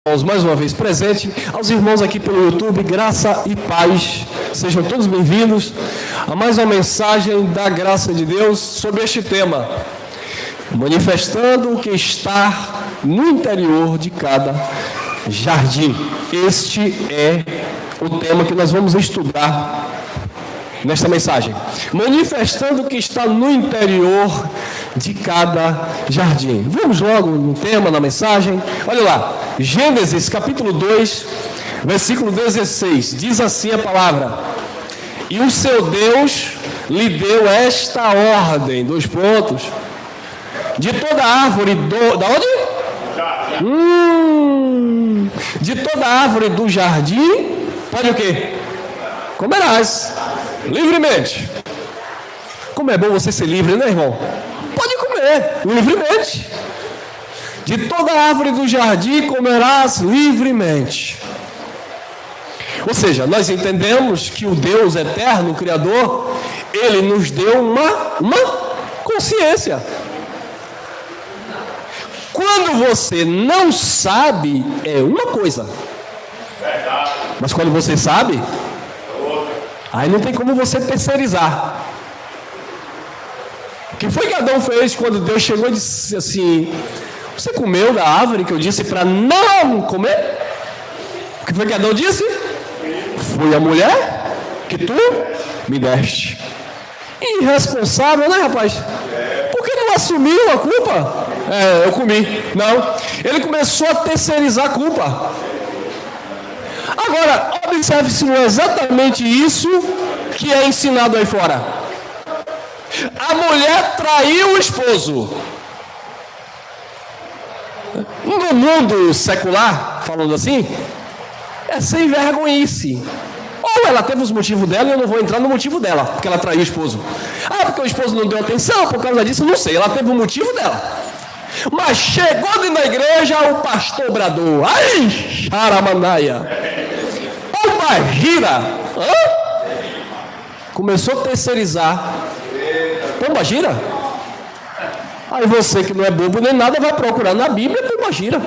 Mais uma vez presente, aos irmãos aqui pelo YouTube, graça e paz, sejam todos bem-vindos a mais uma mensagem da graça de Deus sobre este tema, manifestando o que está no interior de cada jardim. Este é o tema que nós vamos estudar nesta mensagem, manifestando o que está no interior de cada jardim. Vamos logo no tema, na mensagem. Olha lá, Gênesis capítulo 2, versículo 16, diz assim a palavra: e o seu Deus lhe deu esta ordem, de toda árvore da onde? De toda árvore do jardim, pode o quê? Comerás livremente. Como é bom você ser livre, né, irmão? Pode comer livremente. De toda árvore do jardim comerás livremente. Ou seja, nós entendemos que o Deus eterno, o Criador, Ele nos deu uma consciência. Quando você não sabe, é uma coisa. Mas quando você sabe, aí não tem como você terceirizar. O que foi que Adão fez quando Deus chegou e disse assim: você comeu da árvore que eu disse para não comer? O que foi que Adão disse? Foi a mulher que tu me deste. Irresponsável, né, rapaz? Por que não assumiu a culpa? Eu comi. Não. Ele começou a terceirizar a culpa. Agora, observe se não é exatamente isso que é ensinado aí fora. A mulher traiu o esposo. No mundo secular, falando assim, é sem vergonhice. Ou ela teve os motivos dela e eu não vou entrar no motivo dela, porque ela traiu o esposo. Porque o esposo não deu atenção, por causa disso, não sei. Ela teve o motivo dela. Mas chegou na igreja, o pastor bradou: ai, charamandaia, uma gira. Começou a terceirizar. Pomba gira? Aí você que não é bobo nem nada vai procurar na Bíblia pomba gira.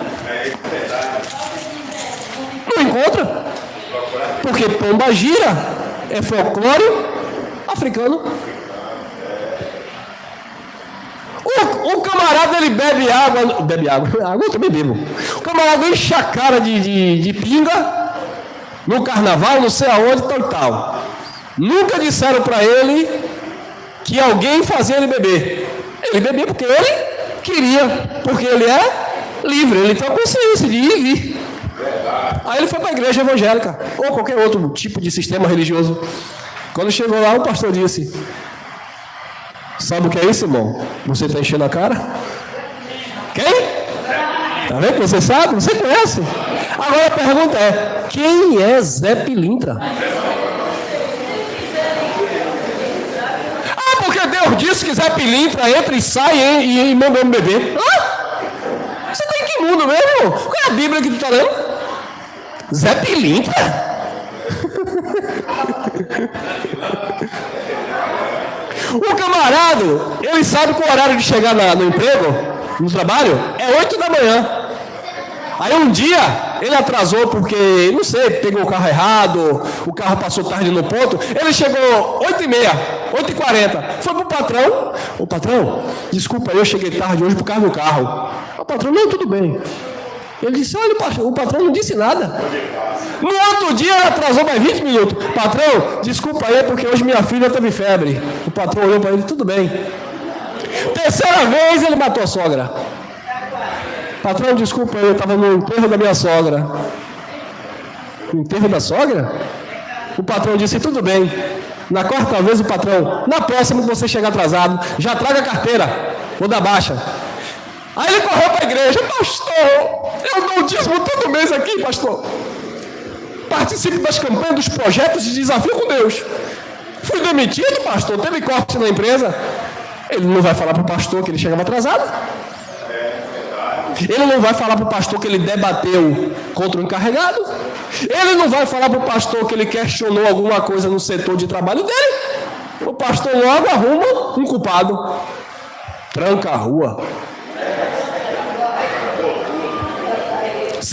Não encontra. Porque pomba gira é folclore africano. O camarada, ele bebe água eu também bebo. O camarada enche a cara de pinga no carnaval, não sei aonde, tal e tal. Nunca disseram para ele que alguém fazia ele beber. Ele bebia porque ele queria, porque ele é livre, ele tem a consciência de ir e vir. Aí ele foi para a igreja evangélica, ou qualquer outro tipo de sistema religioso. Quando chegou lá, o pastor disse: sabe o que é isso, irmão? Você está enchendo a cara? Quem? Tá vendo que você sabe? Você conhece? Agora a pergunta é: quem é Zé Pilintra? Porque Deus disse que Zé Pilintra entra e sai e manda homem beber. Você tem que mundo mesmo? Qual é a Bíblia que tu está lendo? Zé Pilintra? O camarada, ele sabe que o horário de chegar no emprego, no trabalho, é 8 da manhã. Aí um dia, ele atrasou porque, não sei, pegou o carro errado, o carro passou tarde no ponto, ele chegou 8h30, 8h40, foi pro patrão: ô patrão, desculpa, eu cheguei tarde hoje por causa do carro. O patrão: não, tudo bem. Ele disse: olha, o patrão não disse nada. No outro dia, ele atrasou mais 20 minutos. Patrão, desculpa aí, porque hoje minha filha teve febre. O patrão olhou para ele: tudo bem. Terceira vez, ele matou a sogra. Patrão, desculpa, eu estava no enterro da minha sogra. No enterro da sogra? O patrão disse: tudo bem. Na quarta vez, o patrão: na próxima que você chegar atrasado, já traga a carteira, vou dar baixa. Aí ele correu para a igreja: pastor, eu dou o dízimo todo mês aqui, pastor. Participo das campanhas, dos projetos de desafio com Deus. Fui demitido, pastor, teve corte na empresa. Ele não vai falar para o pastor que ele chegava atrasado. Ele não vai falar para o pastor que ele debateu contra o encarregado. Ele não vai falar para o pastor que ele questionou alguma coisa no setor de trabalho dele. O pastor logo arruma um culpado. Tranca a rua.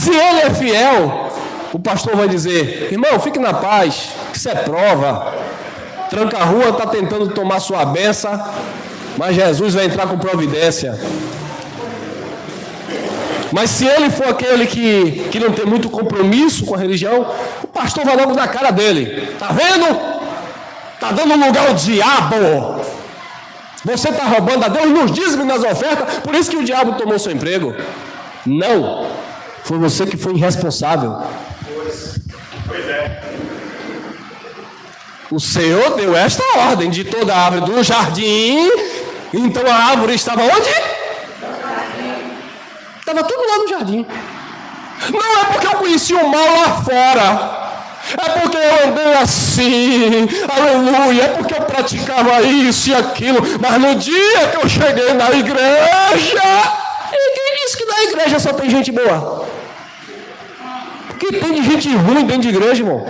Se ele é fiel, o pastor vai dizer: irmão, fique na paz, isso é prova. Tranca-rua está tentando tomar sua benção, mas Jesus vai entrar com providência. Mas se ele for aquele que não tem muito compromisso com a religião, o pastor vai logo na cara dele: tá vendo? Tá dando lugar ao diabo. Você está roubando a Deus nos dízimos e nas ofertas, por isso que o diabo tomou seu emprego. Não, foi você que foi irresponsável. Pois é. O Senhor deu esta ordem: de toda árvore do jardim. Então a árvore estava onde? Estava tudo lá no jardim. Não é porque eu conheci o mal lá fora. É porque eu andei assim, aleluia, é porque eu praticava isso e aquilo, mas no dia que eu cheguei na igreja, e quem disse que na igreja só tem gente boa? Que tem de gente ruim dentro de igreja, irmão?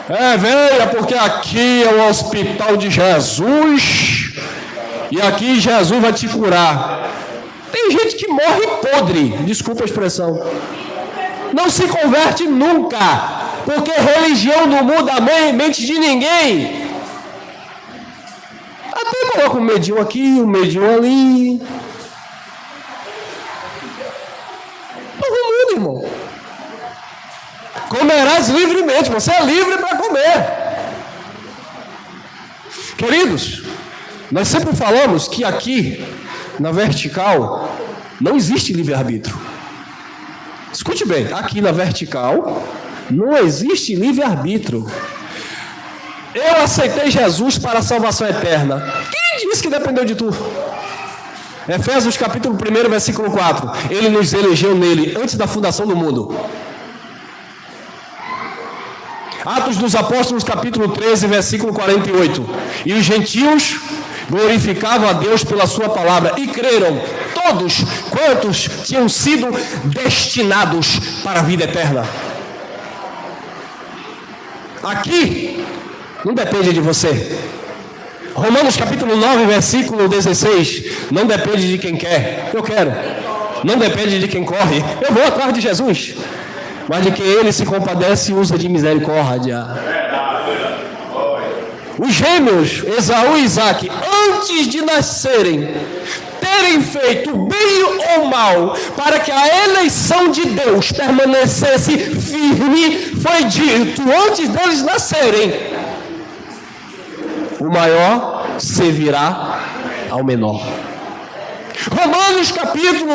É, velho, porque aqui é o hospital de Jesus, e aqui Jesus vai te curar. Tem gente que morre podre, desculpa a expressão. Não se converte nunca, porque religião não muda a mente de ninguém. Até coloca um medinho aqui, um medinho ali. Não muda, irmão. Comerás livremente, você é livre para comer. Queridos, nós sempre falamos que aqui, na vertical, não existe livre-arbítrio. Escute bem, aqui na vertical não existe livre-arbítrio. Eu aceitei Jesus para a salvação eterna. Quem disse que dependeu de tu? Efésios capítulo 1, versículo 4. Ele nos elegeu nele antes da fundação do mundo. Atos dos Apóstolos capítulo 13, versículo 48. E os gentios glorificavam a Deus pela sua palavra e creram todos quantos tinham sido destinados para a vida eterna. Aqui não depende de você. Romanos capítulo 9, versículo 16. Não depende de quem quer, eu quero. Não depende de quem corre, eu vou atrás de Jesus. Mas de quem ele se compadece e usa de misericórdia. Os gêmeos, Esaú e Isaque, antes de nascerem, terem feito bem ou mal, para que a eleição de Deus permanecesse firme, foi dito antes deles nascerem: o maior servirá ao menor. Romanos capítulo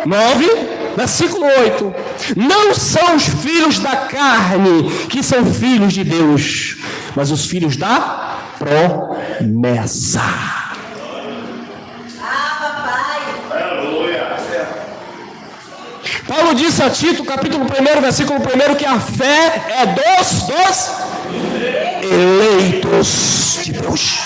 9, versículo 8. Não são os filhos da carne que são filhos de Deus, mas os filhos da promessa. Paulo disse a Tito, capítulo 1, versículo 1, que a fé é dos eleitos de Deus.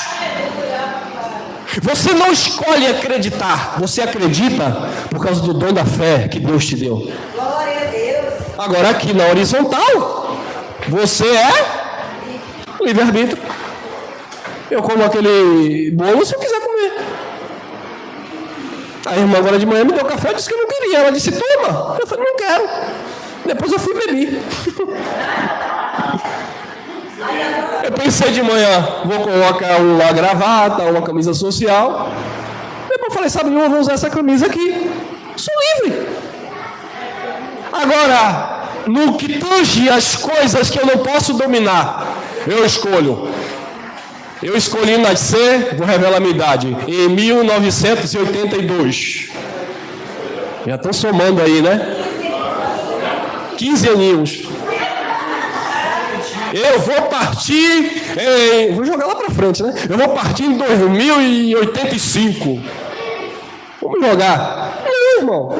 Você não escolhe acreditar, você acredita por causa do dom da fé que Deus te deu. Glória a Deus. Agora aqui na horizontal, você é livre-arbítrio. Eu como aquele bolo se eu quiser comer. A irmã agora de manhã me deu café e disse que eu não queria. Ela disse: toma. Eu falei: não quero. Depois eu fui beber. Eu pensei de manhã, vou colocar uma gravata, uma camisa social. Depois eu falei: sabe, eu vou usar essa camisa aqui. Sou livre. Agora, no que tange as coisas que eu não posso dominar, eu escolho. Eu escolhi nascer, vou revelar a minha idade, em 1982. Já estão somando aí, né? 15 aninhos. Eu vou partir vou jogar lá para frente, né? Eu vou partir em 2085. Vamos jogar. Não, irmão.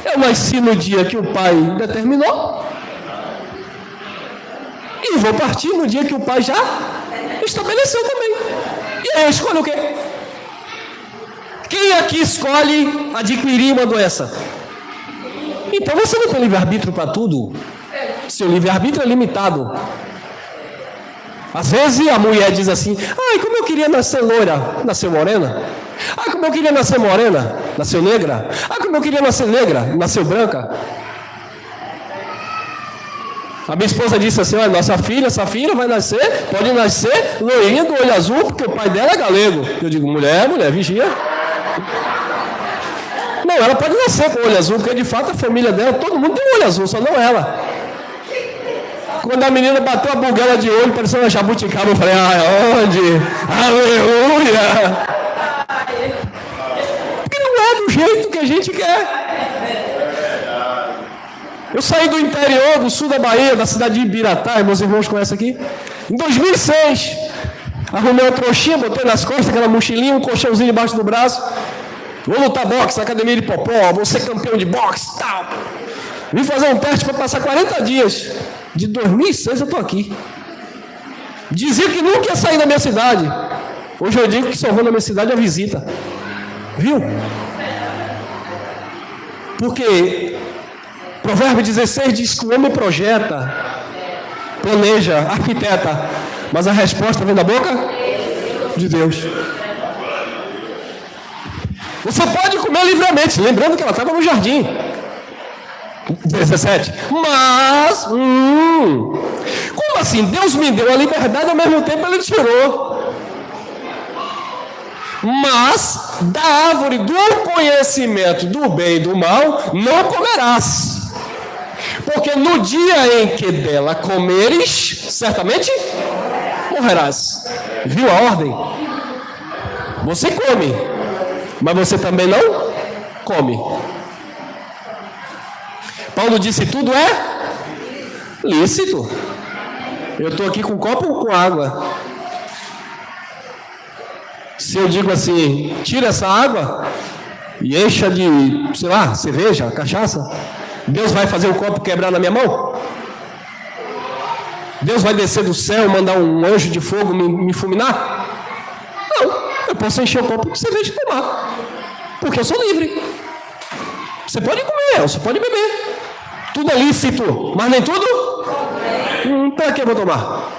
Eu nasci no dia que o pai determinou. E vou partir no dia que o pai já estabeleceu também. E aí eu escolho o quê? Quem aqui escolhe adquirir uma doença? Então você não tem livre-arbítrio para tudo. Seu livre-arbítrio é limitado. Às vezes a mulher diz assim: ai, como eu queria nascer loira. Nasceu morena? Ai, como eu queria nascer morena. Nasceu negra? Ah, como eu queria nascer negra, nasceu branca. A minha esposa disse assim, olha, nossa filha, essa filha vai nascer, pode nascer loirinha do olho azul, porque o pai dela é galego. Eu digo, mulher, vigia. Não, ela pode nascer com olho azul, porque de fato a família dela, todo mundo tem olho azul, só não ela. Quando a menina bateu a buguela de olho, parecendo uma jabuticaba, eu falei, onde? Aleluia! Porque não é do jeito que a gente quer. Eu saí do interior, do sul da Bahia, da cidade de Ibiratá, meus irmãos conhecem aqui, em 2006. Arrumei uma trouxinha, botei nas costas, aquela mochilinha, um colchãozinho debaixo do braço. Vou lutar boxe na academia de Popó, vou ser campeão de boxe e tal. Vim fazer um teste para passar 40 dias. De 2006 eu estou aqui. Dizia que nunca ia sair da minha cidade. Hoje eu digo que só vou na minha cidade a visita. Viu? Porque Provérbio 16 diz que o homem projeta, planeja, arquiteta, mas a resposta vem da boca de Deus. Você pode comer livremente, lembrando que ela estava no jardim. 17. Mas, como assim? Deus me deu a liberdade, ao mesmo tempo Ele tirou. Mas, da árvore do conhecimento do bem e do mal, não comerás. Porque no dia em que dela comeres, certamente morrerás. Viu a ordem? Você come, mas você também não come. Paulo disse, tudo é lícito. Eu estou aqui com um copo com água. Se eu digo assim, tira essa água e encha de, sei lá, cerveja, cachaça, Deus vai fazer o copo quebrar na minha mão? Deus vai descer do céu, mandar um anjo de fogo me fulminar? Não, eu posso encher o copo de cerveja e tomar, porque eu sou livre. Você pode comer, você pode beber. Tudo é lícito, mas nem tudo? Para que eu vou tomar?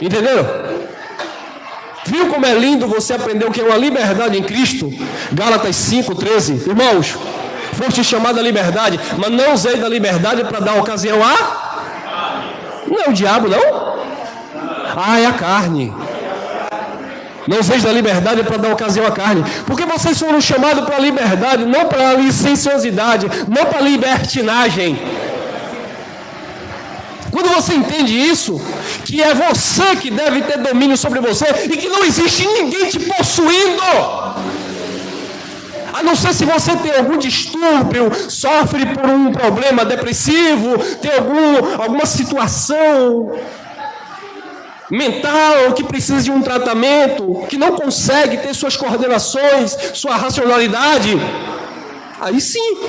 Entenderam? Viu como é lindo você aprender o que é uma liberdade em Cristo? Gálatas 5:13. Irmãos, foste chamado à liberdade, mas não usei da liberdade para dar ocasião a... Não é o diabo, não? É a carne. Não useis da liberdade para dar ocasião à carne. Porque vocês foram chamados para a liberdade, não para a licenciosidade, não para a libertinagem. Quando você entende isso, que é você que deve ter domínio sobre você e que não existe ninguém te possuindo, a não ser se você tem algum distúrbio, sofre por um problema depressivo, tem alguma situação mental que precisa de um tratamento, que não consegue ter suas coordenações, sua racionalidade, aí sim,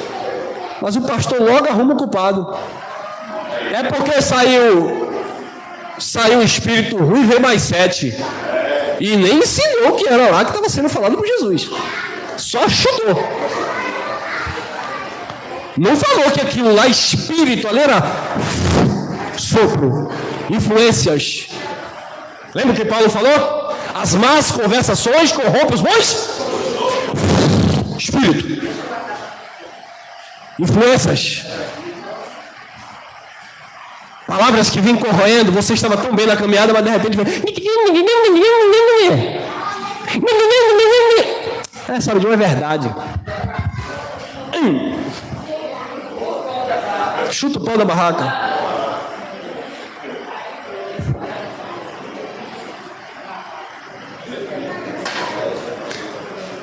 mas o pastor logo arruma o culpado. É porque saiu o espírito ruim, veio mais 7 e nem ensinou o que era lá que estava sendo falado por Jesus, só chutou. Não falou que aquilo lá, espírito, ali era sopro, influências. Lembra o que Paulo falou? As más conversações corrompem os bons espírito. Influências. Palavras que vêm corroendo. Você estava tão bem na caminhada, mas de repente essa de uma é verdade. Chuta o pau da barraca.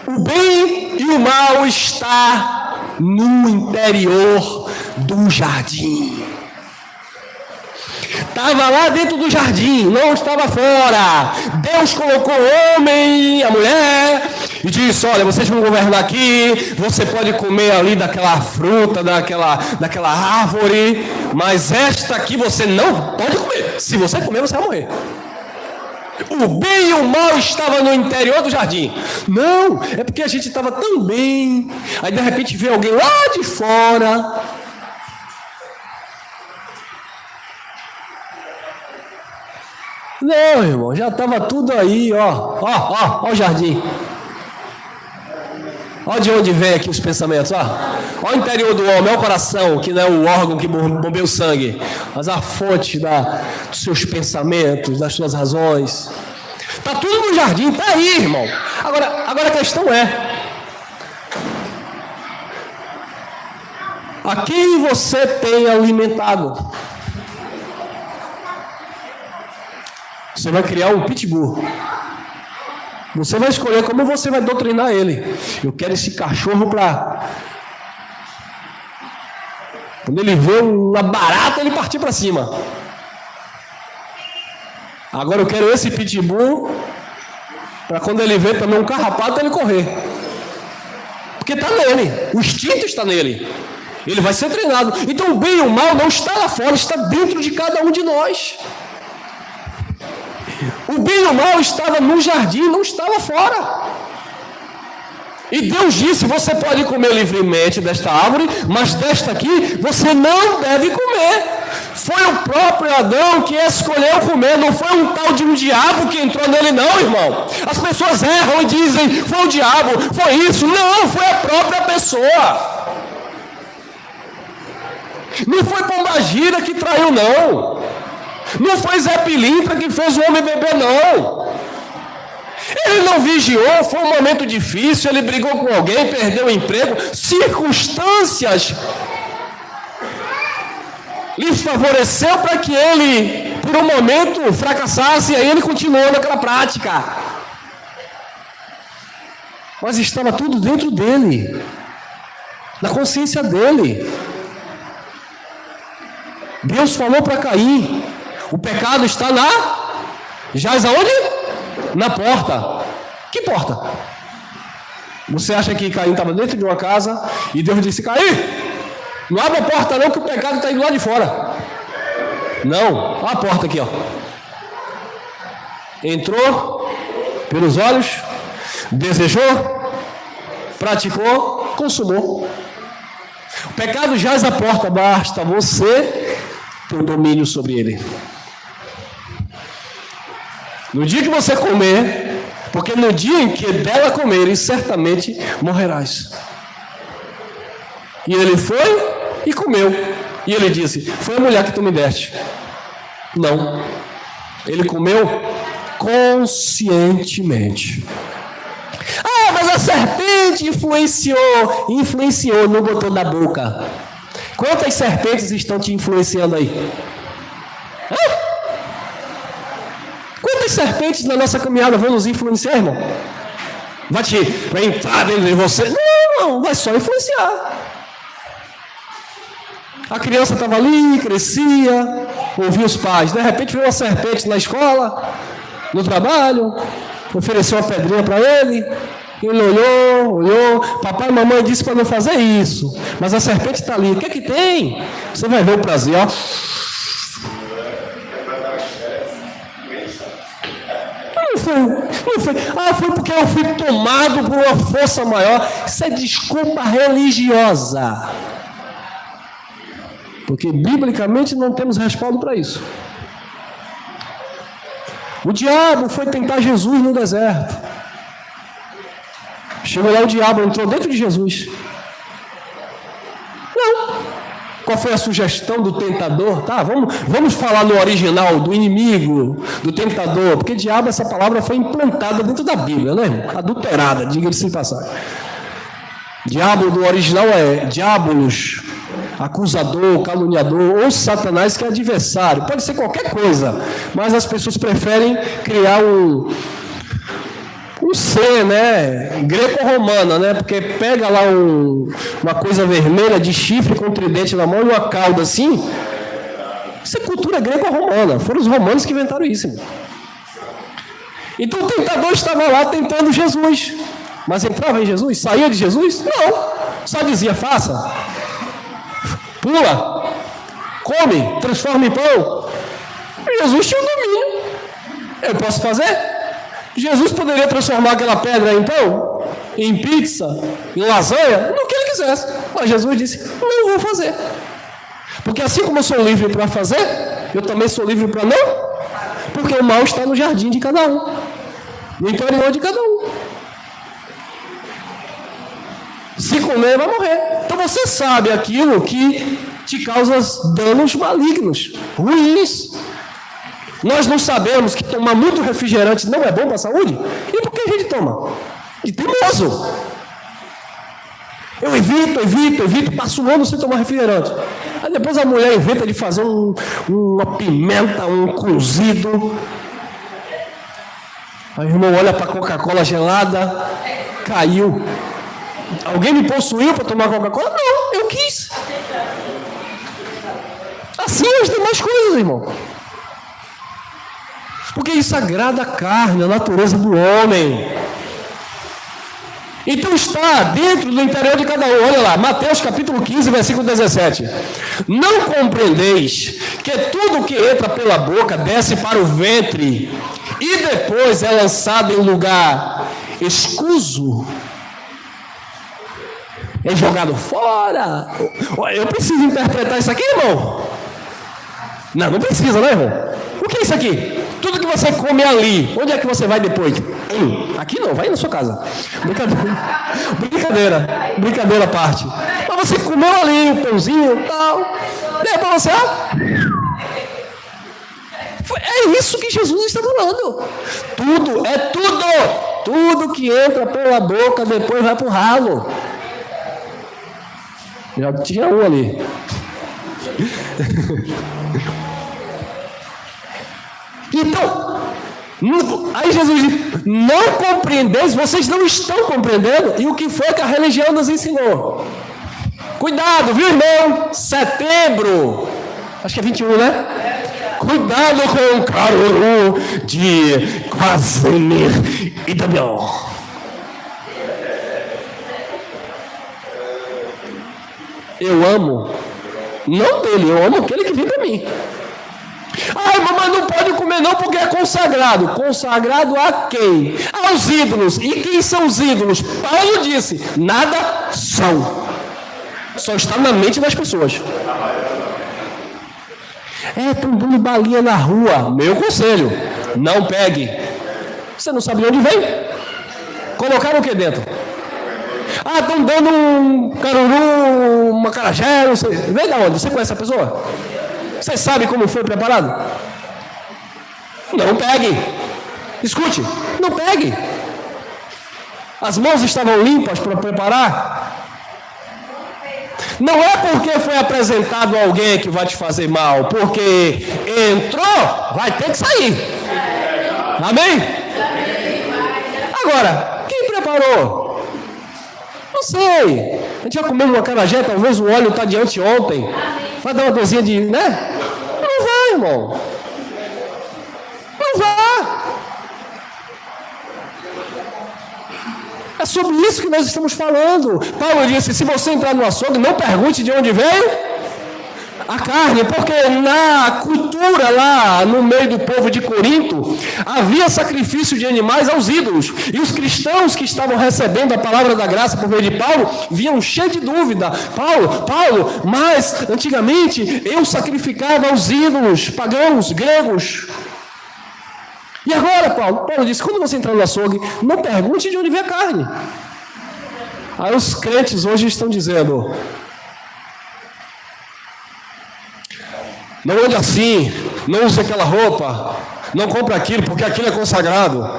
O bem e o mal está no interior do jardim. Estava lá dentro do jardim, não estava fora. Deus colocou o homem e a mulher e disse, olha, vocês vão governar aqui, você pode comer ali daquela fruta, daquela árvore, mas esta aqui você não pode comer. Se você comer, você vai morrer. O bem e o mal estavam no interior do jardim. Não, é porque a gente estava tão bem. Aí de repente vem alguém lá de fora. Não, irmão, já estava tudo aí, ó o jardim. Olha de onde vem aqui os pensamentos, ó. Olha o interior do homem, olha o coração, que não é o órgão que bombeia o sangue, mas a fonte dos seus pensamentos, das suas razões. Está tudo no jardim, está aí, irmão. Agora a questão é: a quem você tem alimentado? Você vai criar um pitbull. Você vai escolher como você vai doutrinar ele. Eu quero esse cachorro para... Quando ele vê uma barata, ele partir para cima. Agora eu quero esse pitbull para quando ele vê também um carrapato, ele correr. Porque está nele. O instinto está nele. Ele vai ser treinado. Então o bem e o mal não está lá fora, está dentro de cada um de nós. O bem e o mal estava no jardim, não estava fora. E Deus disse: você pode comer livremente desta árvore, mas desta aqui você não deve comer. Foi o próprio Adão que escolheu comer, não foi um tal de um diabo que entrou nele, não, irmão. As pessoas erram e dizem: foi o diabo, foi isso. Não, foi a própria pessoa. Não foi Pombagira que traiu, não. Não foi Zé Pilintra que fez o homem beber, não. Ele não vigiou, foi um momento difícil, ele brigou com alguém, perdeu o emprego, circunstâncias lhe favoreceu para que ele, por um momento, fracassasse, e aí ele continuou naquela prática. Mas estava tudo dentro dele, na consciência dele. Deus falou para Caim: o pecado está jaz aonde? Na porta. Que porta? Você acha que Caim estava dentro de uma casa e Deus disse: Caim, não abre a porta não, que o pecado está indo lá de fora. Não, olha a porta aqui, ó. Entrou pelos olhos, desejou, praticou, consumou. O pecado jaz à porta, basta você ter um domínio sobre ele. No dia que você comer, porque no dia em que dela comeres, certamente morrerás. E ele foi e comeu. E ele disse: foi a mulher que tu me deste. Não. Ele comeu conscientemente. Ah, mas a serpente influenciou, não botou na boca. Quantas serpentes estão te influenciando aí? Hã? Quantas serpentes na nossa caminhada vão nos influenciar, irmão? Vai entrar dentro de você? Não, vai só influenciar. A criança estava ali, crescia, ouvia os pais. De repente veio uma serpente na escola, no trabalho, ofereceu uma pedrinha para ele. Ele olhou. Papai e mamãe disse para não fazer isso. Mas a serpente está ali. O que é que tem? Você vai ver o prazer, ó. Não foi. Ah, foi porque eu fui tomado por uma força maior. Isso é desculpa religiosa. Porque biblicamente não temos respaldo para isso. O diabo foi tentar Jesus no deserto. Chegou lá, o diabo entrou dentro de Jesus. Não. Qual foi a sugestão do tentador? Tá, vamos falar no original, do inimigo, do tentador. Porque diabo, essa palavra foi implantada dentro da Bíblia, né, irmão? Adulterada, diga-se de passagem. Diabo do original é diabolos, acusador, caluniador, ou Satanás, que é adversário. Pode ser qualquer coisa, mas as pessoas preferem criar um ser, né, greco-romana, né, porque pega lá uma coisa vermelha de chifre com tridente na mão e uma cauda assim. Isso é cultura greco-romana, foram os romanos que inventaram isso, irmão. Então o tentador estava lá tentando Jesus, mas entrava em Jesus? Saía de Jesus? Não, só dizia: faça, pula, come, transforma em pão. E Jesus tinha um domínio. Eu posso fazer? Jesus poderia transformar aquela pedra em pão, em pizza, em lasanha, no que ele quisesse. Mas Jesus disse: não vou fazer. Porque assim como eu sou livre para fazer, eu também sou livre para não. Porque o mal está no jardim de cada um, no interior de cada um. Se comer, vai morrer. Então você sabe aquilo que te causa danos malignos, ruins. Nós não sabemos que tomar muito refrigerante não é bom para a saúde? E por que a gente toma? De teimoso. Eu evito, passo um ano sem tomar refrigerante. Aí depois a mulher inventa de fazer uma pimenta, um cozido. Aí o irmão olha para a Coca-Cola gelada, caiu. Alguém me possuiu para tomar Coca-Cola? Não, eu quis. Assim as demais coisas, irmão. Porque isso agrada a carne, a natureza do homem. Então está dentro do interior de cada um. Olha lá, Mateus capítulo 15, versículo 17. Não compreendeis que tudo que entra pela boca desce para o ventre e depois é lançado em lugar escuso? É jogado fora. Eu preciso interpretar isso aqui, irmão? Não precisa, né, irmão? O que é isso aqui? Tudo que você come ali, onde é que você vai depois? Aqui não, vai na sua casa. Brincadeira à parte. Mas você comeu ali um pãozinho e tal. Depois você... É isso que Jesus está falando. Tudo que entra pela boca depois vai para o ralo. Já tinha um ali. Então, aí Jesus diz, não compreendeis, vocês não estão compreendendo, e o que foi que a religião nos ensinou? Cuidado, viu, irmão? Setembro, acho que é 21, né? Cuidado com o caruru de Casimir e Damião. Eu amo, não dele, eu amo aquele que vem para mim. Ai, mamãe, não pode comer não porque é consagrado. Consagrado a quem? Aos ídolos. E quem são os ídolos? Paulo disse, nada são. Só está na mente das pessoas. Estão dando balinha na rua. Meu conselho, não pegue. Você não sabe de onde vem? Colocaram o que dentro? Estão dando um caruru, uma acarajé, não sei. Vem da onde? Você conhece a pessoa? Você sabe como foi preparado? Não pegue. Escute, não pegue. As mãos estavam limpas para preparar? Não é porque foi apresentado a alguém que vai te fazer mal, porque entrou, vai ter que sair. Amém? Agora, quem preparou? Não sei. A gente já comeu uma acarajé, talvez o óleo está de anteontem. Vai dar uma dorzinha de, né? Não vai, irmão. Não vai. É sobre isso que nós estamos falando. Paulo disse, se você entrar no açougue, não pergunte de onde veio a carne, porque na cultura lá, no meio do povo de Corinto, havia sacrifício de animais aos ídolos. E os cristãos que estavam recebendo a palavra da graça por meio de Paulo, vinham cheios de dúvida. Paulo, mas antigamente eu sacrificava aos ídolos pagãos, gregos. E agora, Paulo disse, quando você entrar no açougue, não pergunte de onde vem a carne. Aí os crentes hoje estão dizendo, não ande assim, não use aquela roupa, não compre aquilo, porque aquilo é consagrado.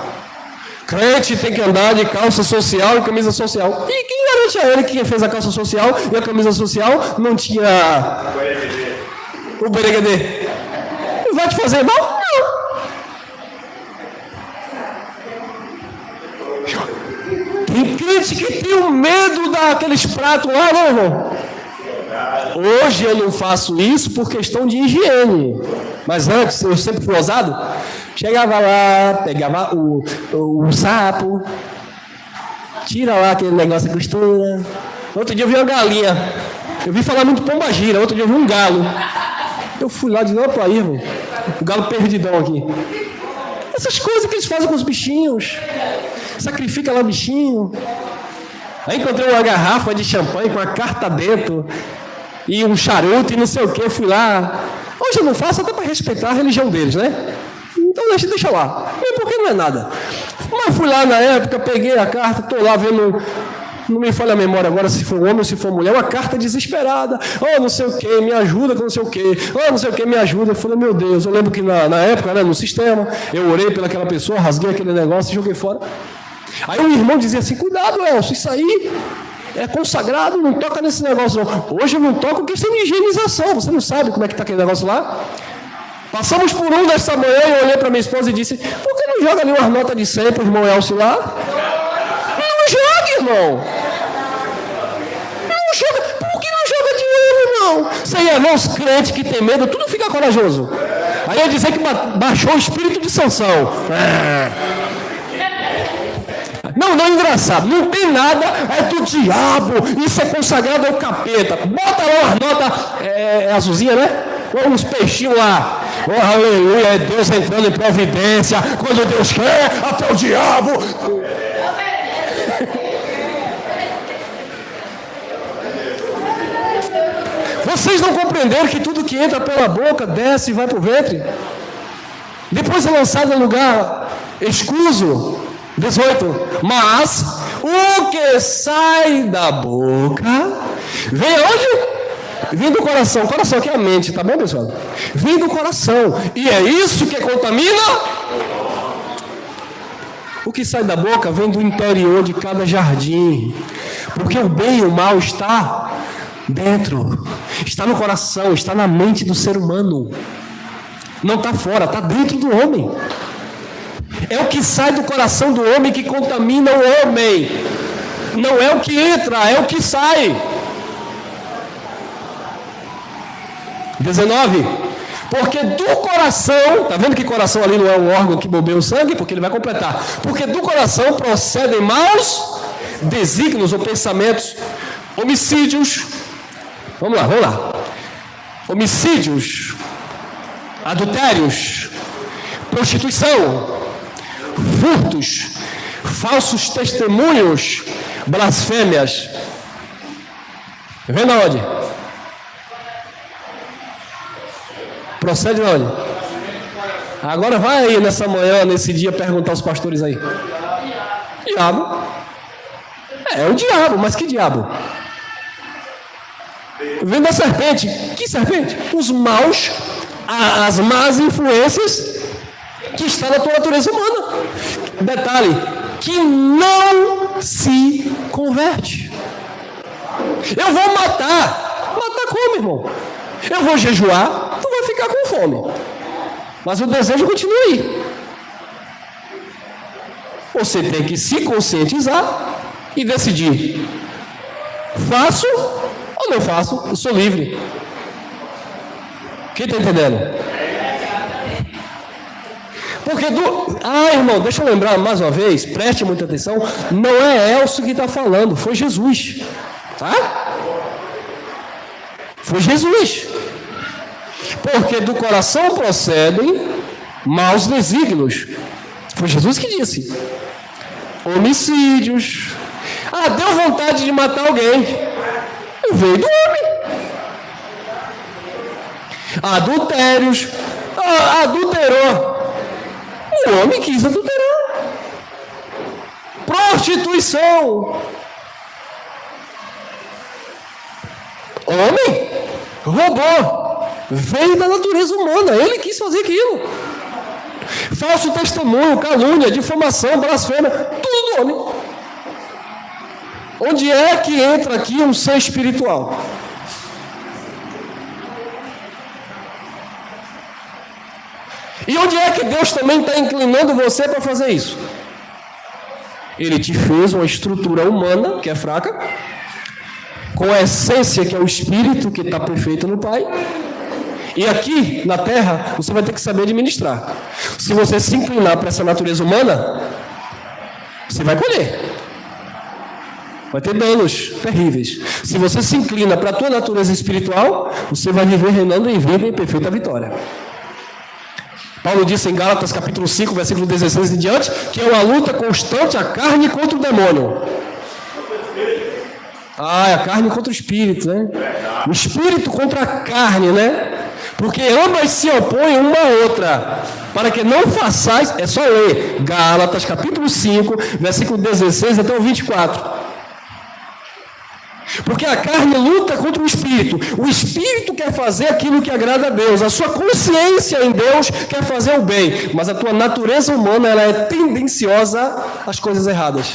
Crente tem que andar de calça social e camisa social. E quem garante a ele que quem fez a calça social e a camisa social não tinha o bereguedê? Vai te fazer mal? Não. Tem crente que tem o medo daqueles pratos lá, não, irmão? Hoje eu não faço isso por questão de higiene. Mas antes, eu sempre fui ousado. Chegava lá, pegava o sapo, tira lá aquele negócio, costura. Outro dia eu vi uma galinha. Eu vi falar muito pombagira. Outro dia eu vi um galo. Eu fui lá de novo para aí, irmão. O galo perdidão aqui. Essas coisas que eles fazem com os bichinhos. Sacrifica lá o bichinho. Aí encontrei uma garrafa de champanhe com a carta dentro. E um charuto e não sei o que. Eu fui lá. Hoje eu não faço até para respeitar a religião deles, né? Então deixa lá. Mesmo porque não é nada. Mas fui lá na época, peguei a carta, estou lá vendo não me falha a memória agora se for homem ou se for mulher, uma carta desesperada, oh, não sei o que, me ajuda com não sei o que, oh, não sei o que, me ajuda. Eu falei, meu Deus, eu lembro que na época, né, no sistema, eu orei pelaquela pessoa, rasguei aquele negócio e joguei fora. Aí um irmão dizia assim, cuidado, Elcio, isso aí é consagrado, não toca nesse negócio não. Hoje eu não toco questão de higienização, você não sabe como é que está aquele negócio lá? Passamos por um dessa manhã e eu olhei para minha esposa e disse, por que não joga ali umas notas de 100 para o irmão Elcio lá? Não joga, irmão. Não joga. Por que não joga dinheiro, irmão? Isso aí é os crentes que tem medo, tudo fica corajoso. Aí eu dizer que baixou o espírito de Sansão. Não é engraçado, não tem nada, é do diabo, isso é consagrado ao capeta. Bota lá umas notas, é azulzinha, né? Uns peixinhos lá. Oh, aleluia, é Deus entrando em providência. Quando Deus quer, até o diabo. Vocês não compreenderam que tudo que entra pela boca desce e vai para o ventre? Depois é lançado em lugar escuso. 18. Mas o que sai da boca vem aonde? Vem do coração. O coração aqui é a mente, tá bom, pessoal? Vem do coração. E é isso que contamina. O que sai da boca vem do interior de cada jardim. Porque o bem e o mal está dentro. Está no coração, está na mente do ser humano. Não está fora, está dentro do homem. É o que sai do coração do homem que contamina o homem. Não é o que entra, é o que sai. 19. Porque do coração, tá vendo que coração ali não é um órgão que bombeia o sangue? Porque ele vai completar. Porque do coração procedem maus desígnios ou pensamentos, homicídios. Vamos lá. Homicídios, adultérios, prostituição, furtos, falsos testemunhos, blasfêmias. Vendo aonde? Procede de onde? Agora vai aí nessa manhã, nesse dia, perguntar aos pastores aí. Diabo. É o diabo, mas que diabo? Vem da serpente. Que serpente? Os maus, as más influências que está na tua natureza humana. Detalhe, que não se converte. Eu vou matar. Matar como, irmão? Eu vou jejuar, tu vai ficar com fome. Mas o desejo continua aí. Você tem que se conscientizar e decidir. Faço ou não faço? Eu sou livre. Quem está entendendo? Porque irmão, deixa eu lembrar mais uma vez, preste muita atenção, não é Elcio que está falando, foi Jesus. Tá? Foi Jesus. Porque do coração procedem maus desígnios. Foi Jesus que disse. Homicídios. Deu vontade de matar alguém. Veio do homem. Adultérios. Adulterou. O homem quis adulterar. Prostituição. Homem roubou. Veio da natureza humana. Ele quis fazer aquilo. Falso testemunho, calúnia, difamação, blasfêmia. Tudo do homem. Onde é que entra aqui um ser espiritual? E onde é que Deus também está inclinando você para fazer isso? Ele te fez uma estrutura humana, que é fraca, com a essência, que é o espírito, que está perfeito no Pai. E aqui, na terra, você vai ter que saber administrar. Se você se inclinar para essa natureza humana, você vai colher. Vai ter danos terríveis. Se você se inclina para a tua natureza espiritual, você vai viver reinando em vida em perfeita vitória. Paulo disse em Gálatas capítulo 5, versículo 16 em diante, que é uma luta constante a carne contra o demônio. É a carne contra o espírito, né? O espírito contra a carne, né? Porque ambas se opõem uma à outra. Para que não façais, é só ler Gálatas capítulo 5, versículo 16 até o 24. Porque a carne luta contra o espírito quer fazer aquilo que agrada a Deus, a sua consciência em Deus quer fazer o bem, mas a tua natureza humana ela é tendenciosa às coisas erradas.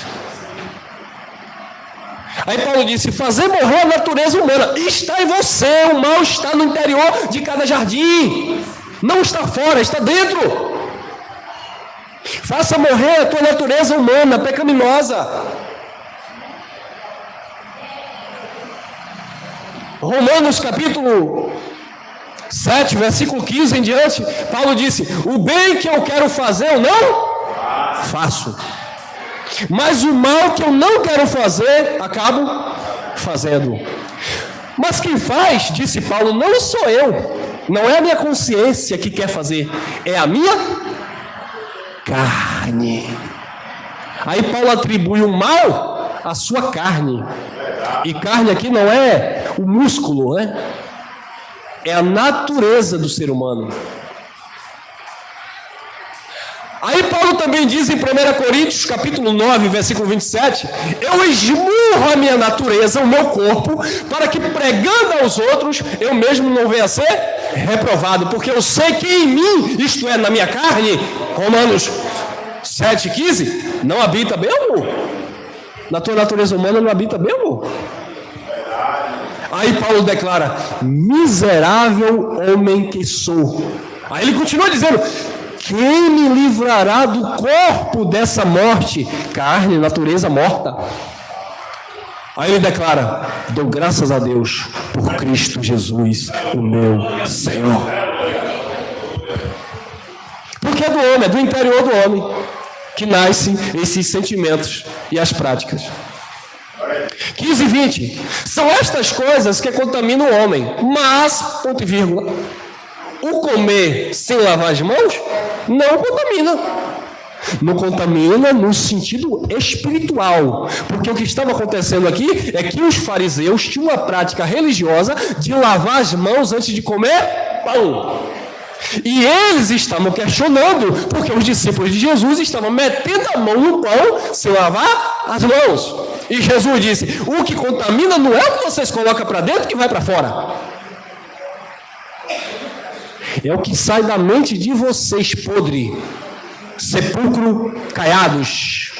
Aí Paulo disse, fazer morrer a natureza humana está em você, o mal está no interior de cada jardim, não está fora, está dentro. Faça morrer a tua natureza humana, pecaminosa. Romanos capítulo 7, versículo 15 em diante, Paulo disse, o bem que eu quero fazer eu não faço, mas o mal que eu não quero fazer, acabo fazendo. Mas quem faz, disse Paulo, não sou eu, não é a minha consciência que quer fazer, é a minha carne. Aí Paulo atribui o mal à sua carne. E carne aqui não é o músculo, né? É a natureza do ser humano. Aí Paulo também diz em 1 Coríntios, capítulo 9, versículo 27, eu esmurro a minha natureza, o meu corpo, para que pregando aos outros, eu mesmo não venha a ser reprovado, porque eu sei que em mim, isto é, na minha carne, Romanos 7, 15, não habita bem amor. Na tua natureza humana não habita bem amor. Aí Paulo declara, miserável homem que sou. Aí ele continua dizendo, quem me livrará do corpo dessa morte? Carne, natureza morta. Aí ele declara, dou graças a Deus por Cristo Jesus, o meu Senhor. Porque é do homem, é do interior do homem que nascem esses sentimentos e as práticas. 15 e 20. São estas coisas que contaminam o homem, mas, ponto e vírgula, o comer sem lavar as mãos não contamina. Não contamina no sentido espiritual, porque o que estava acontecendo aqui é que os fariseus tinham uma prática religiosa de lavar as mãos antes de comer pão. E eles estavam questionando, porque os discípulos de Jesus estavam metendo a mão no pão sem lavar as mãos. E Jesus disse, o que contamina não é o que vocês colocam para dentro que vai para fora. É o que sai da mente de vocês, podre, sepulcro caiados.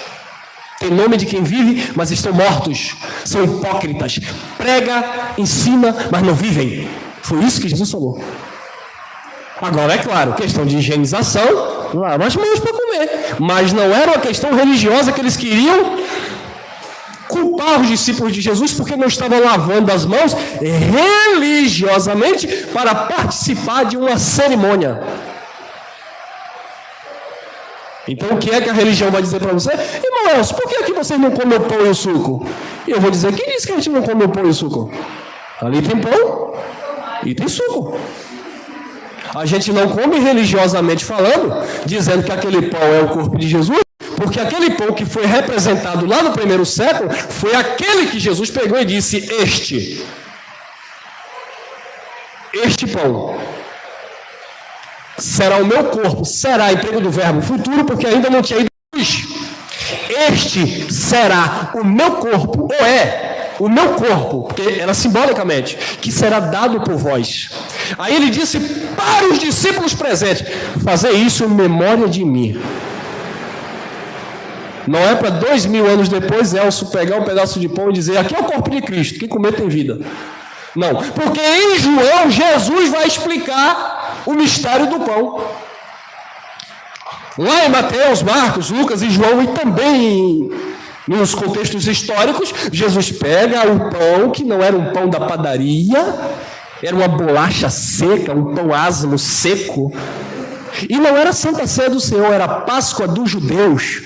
Tem nome de quem vive, mas estão mortos. São hipócritas. Prega, ensina, mas não vivem. Foi isso que Jesus falou. Agora, é claro, questão de higienização, lava as mãos para comer. Mas não era uma questão religiosa que eles queriam culpar os discípulos de Jesus porque não estavam lavando as mãos religiosamente para participar de uma cerimônia. Então, o que é que a religião vai dizer para você? Irmão Elcio, por que aqui vocês não comem o pão e o suco? E eu vou dizer, quem disse que a gente não come o pão e o suco? Ali tem pão e tem suco. A gente não come religiosamente falando, dizendo que aquele pão é o corpo de Jesus, porque aquele pão que foi representado lá no primeiro século, foi aquele que Jesus pegou e disse, este pão será o meu corpo, será emprego do verbo futuro, porque ainda não tinha ido luz. Este será o meu corpo, ou é o meu corpo, porque era simbolicamente, que será dado por vós. Aí ele disse para os discípulos presentes, fazer isso em memória de mim. Não é para 2000 anos depois, Elcio pegar um pedaço de pão e dizer, aqui é o corpo de Cristo, quem comer tem vida. Não, porque em João, Jesus vai explicar o mistério do pão. Lá em Mateus, Marcos, Lucas e João, e também nos contextos históricos, Jesus pega o pão, que não era um pão da padaria, era uma bolacha seca, um pão asmo seco, e não era Santa Ceia do Senhor, era a Páscoa dos judeus.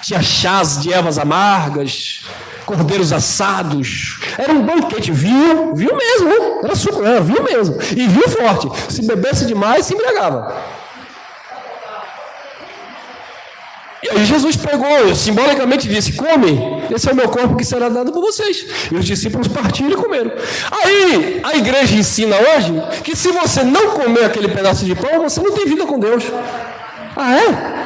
Tinha chás de ervas amargas, cordeiros assados, era um banquete, viu mesmo, né? Era suco, viu mesmo, e viu forte, se bebesse demais, se embriagava. E aí Jesus pegou, simbolicamente disse, come, esse é o meu corpo que será dado por vocês. E os discípulos partiram e comeram. Aí a igreja ensina hoje que se você não comer aquele pedaço de pão, você não tem vida com Deus. Ah, é?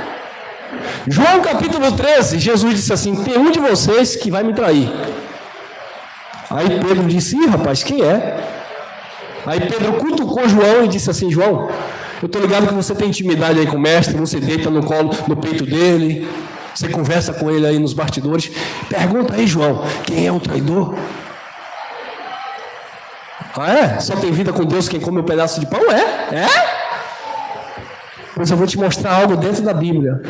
João capítulo 13, Jesus disse assim, tem um de vocês que vai me trair. Aí Pedro disse: ih, rapaz, quem é? Aí Pedro cutucou João e disse assim: João, eu estou ligado que você tem intimidade aí com o mestre, você deita no colo, no peito dele, você conversa com ele aí nos bastidores. Pergunta aí, João, quem é o traidor? Ah, é? Só tem vida com Deus quem come um pedaço de pão? É? Pois eu vou te mostrar algo dentro da Bíblia.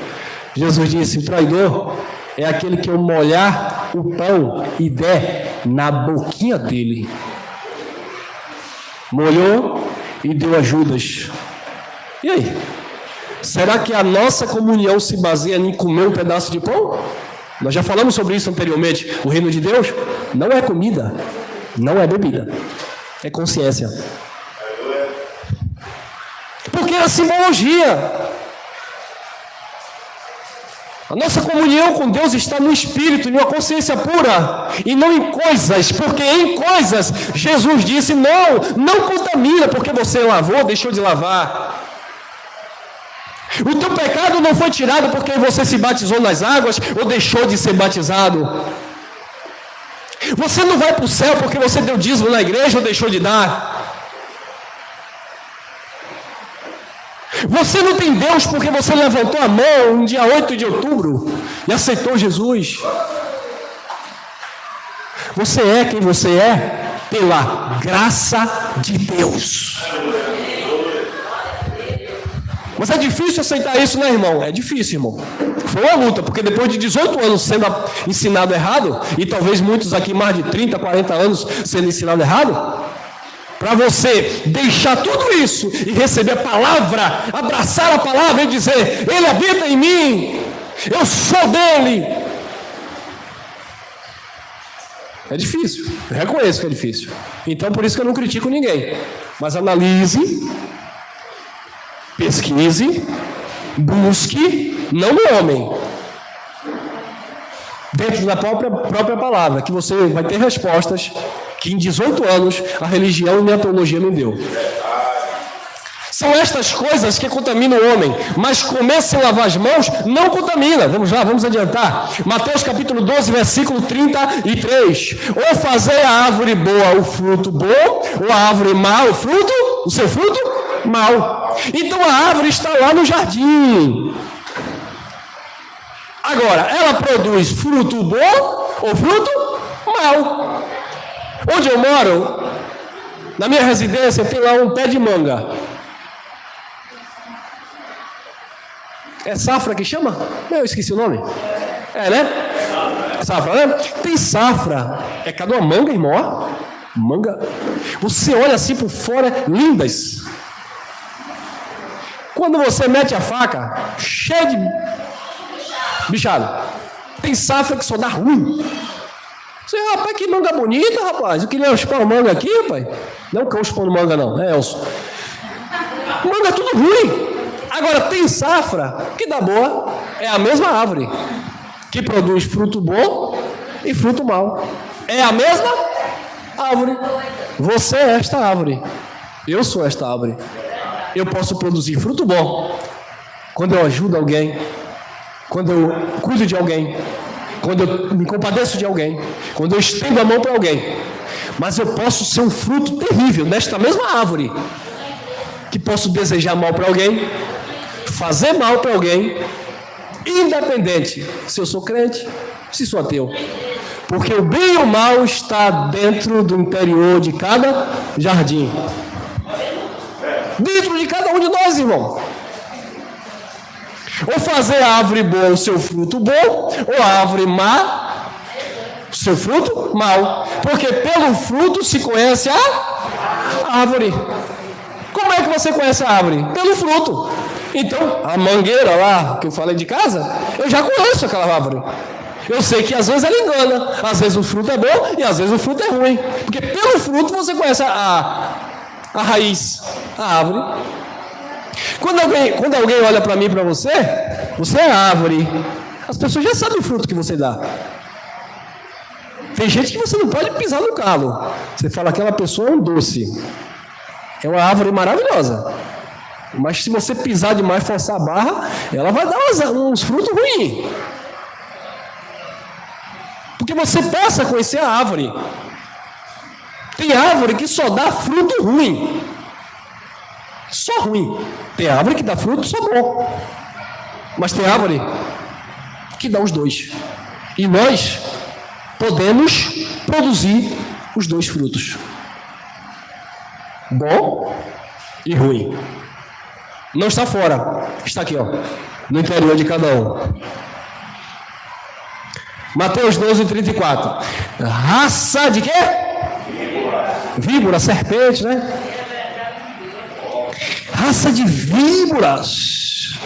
Jesus disse: o traidor é aquele que eu molhar o pão e der na boquinha dele. Molhou e deu a Judas. E aí? Será que a nossa comunhão se baseia em comer um pedaço de pão? Nós já falamos sobre isso anteriormente. O reino de Deus não é comida, não é bebida, é consciência. Porque é a simbologia. A nossa comunhão com Deus está no Espírito, em uma consciência pura, e não em coisas, porque em coisas, Jesus disse, não contamina, porque você lavou, deixou de lavar. O teu pecado não foi tirado porque você se batizou nas águas, ou deixou de ser batizado. Você não vai para o céu porque você deu dízimo na igreja, ou deixou de dar. Você não tem Deus porque você levantou a mão no dia 8 de outubro e aceitou Jesus. Você é quem você é pela graça de Deus. Mas é difícil aceitar isso, né, irmão? É difícil, irmão. Foi uma luta, porque depois de 18 anos sendo ensinado errado, e talvez muitos aqui mais de 30, 40 anos sendo ensinado errado, para você deixar tudo isso e receber a palavra, abraçar a palavra e dizer: Ele habita em mim, eu sou dele. É difícil, eu reconheço que é difícil. Então por isso que eu não critico ninguém. Mas analise, pesquise, busque, não no homem, dentro da própria palavra, que você vai ter respostas que em 18 anos a religião e a teologia não deu. São estas coisas que contaminam o homem, mas comer sem lavar as mãos não contamina. Vamos lá, vamos adiantar. Mateus capítulo 12, versículo 33. Ou fazer a árvore boa o fruto bom, ou a árvore má o seu fruto mau. Então a árvore está lá no jardim. Agora, ela produz fruto bom ou fruto mau. Onde eu moro, na minha residência, tem lá um pé de manga. É safra que chama? Eu esqueci o nome. É, né? Safra, né? Tem safra. É cada uma manga, irmão. Manga. Você olha assim por fora, lindas. Quando você mete a faca, cheia de bichado. Tem safra que só dá ruim. Você, rapaz, que manga bonita, rapaz. Eu queria chupar manga aqui, rapaz. Não que eu chupando manga, não. É, Elson. Manga é tudo ruim. Agora, tem safra que dá boa. É a mesma árvore que produz fruto bom e fruto mau. É a mesma árvore. Você é esta árvore. Eu sou esta árvore. Eu posso produzir fruto bom quando eu ajudo alguém, quando eu cuido de alguém, quando eu me compadeço de alguém, quando eu estendo a mão para alguém. Mas eu posso ser um fruto terrível nesta mesma árvore, que posso desejar mal para alguém, fazer mal para alguém, independente se eu sou crente, se sou ateu. Porque o bem e o mal está dentro do interior de cada jardim. Dentro de cada um de nós, irmão. Ou fazer a árvore boa o seu fruto bom, ou a árvore má o seu fruto mau. Porque pelo fruto se conhece a árvore. Como é que você conhece a árvore? Pelo fruto. Então, a mangueira lá, que eu falei de casa, eu já conheço aquela árvore. Eu sei que às vezes ela engana, às vezes o fruto é bom e às vezes o fruto é ruim. Porque pelo fruto você conhece a raiz, a árvore. Quando alguém olha para mim e para você, você é a árvore. As pessoas já sabem o fruto que você dá. Tem gente que você não pode pisar no calo. Você fala, aquela pessoa é um doce. É uma árvore maravilhosa. Mas se você pisar demais, forçar a barra, ela vai dar uns frutos ruins. Porque você passa a conhecer a árvore. Tem árvore que só dá fruto ruim. Só ruim. Tem árvore que dá fruto só bom. Mas tem árvore que dá os dois. E nós podemos produzir os dois frutos. Bom e ruim. Não está fora. Está aqui, ó, no interior de cada um. Mateus 12:34. Raça de quê? Víbora, serpente, né? Raça de víboras.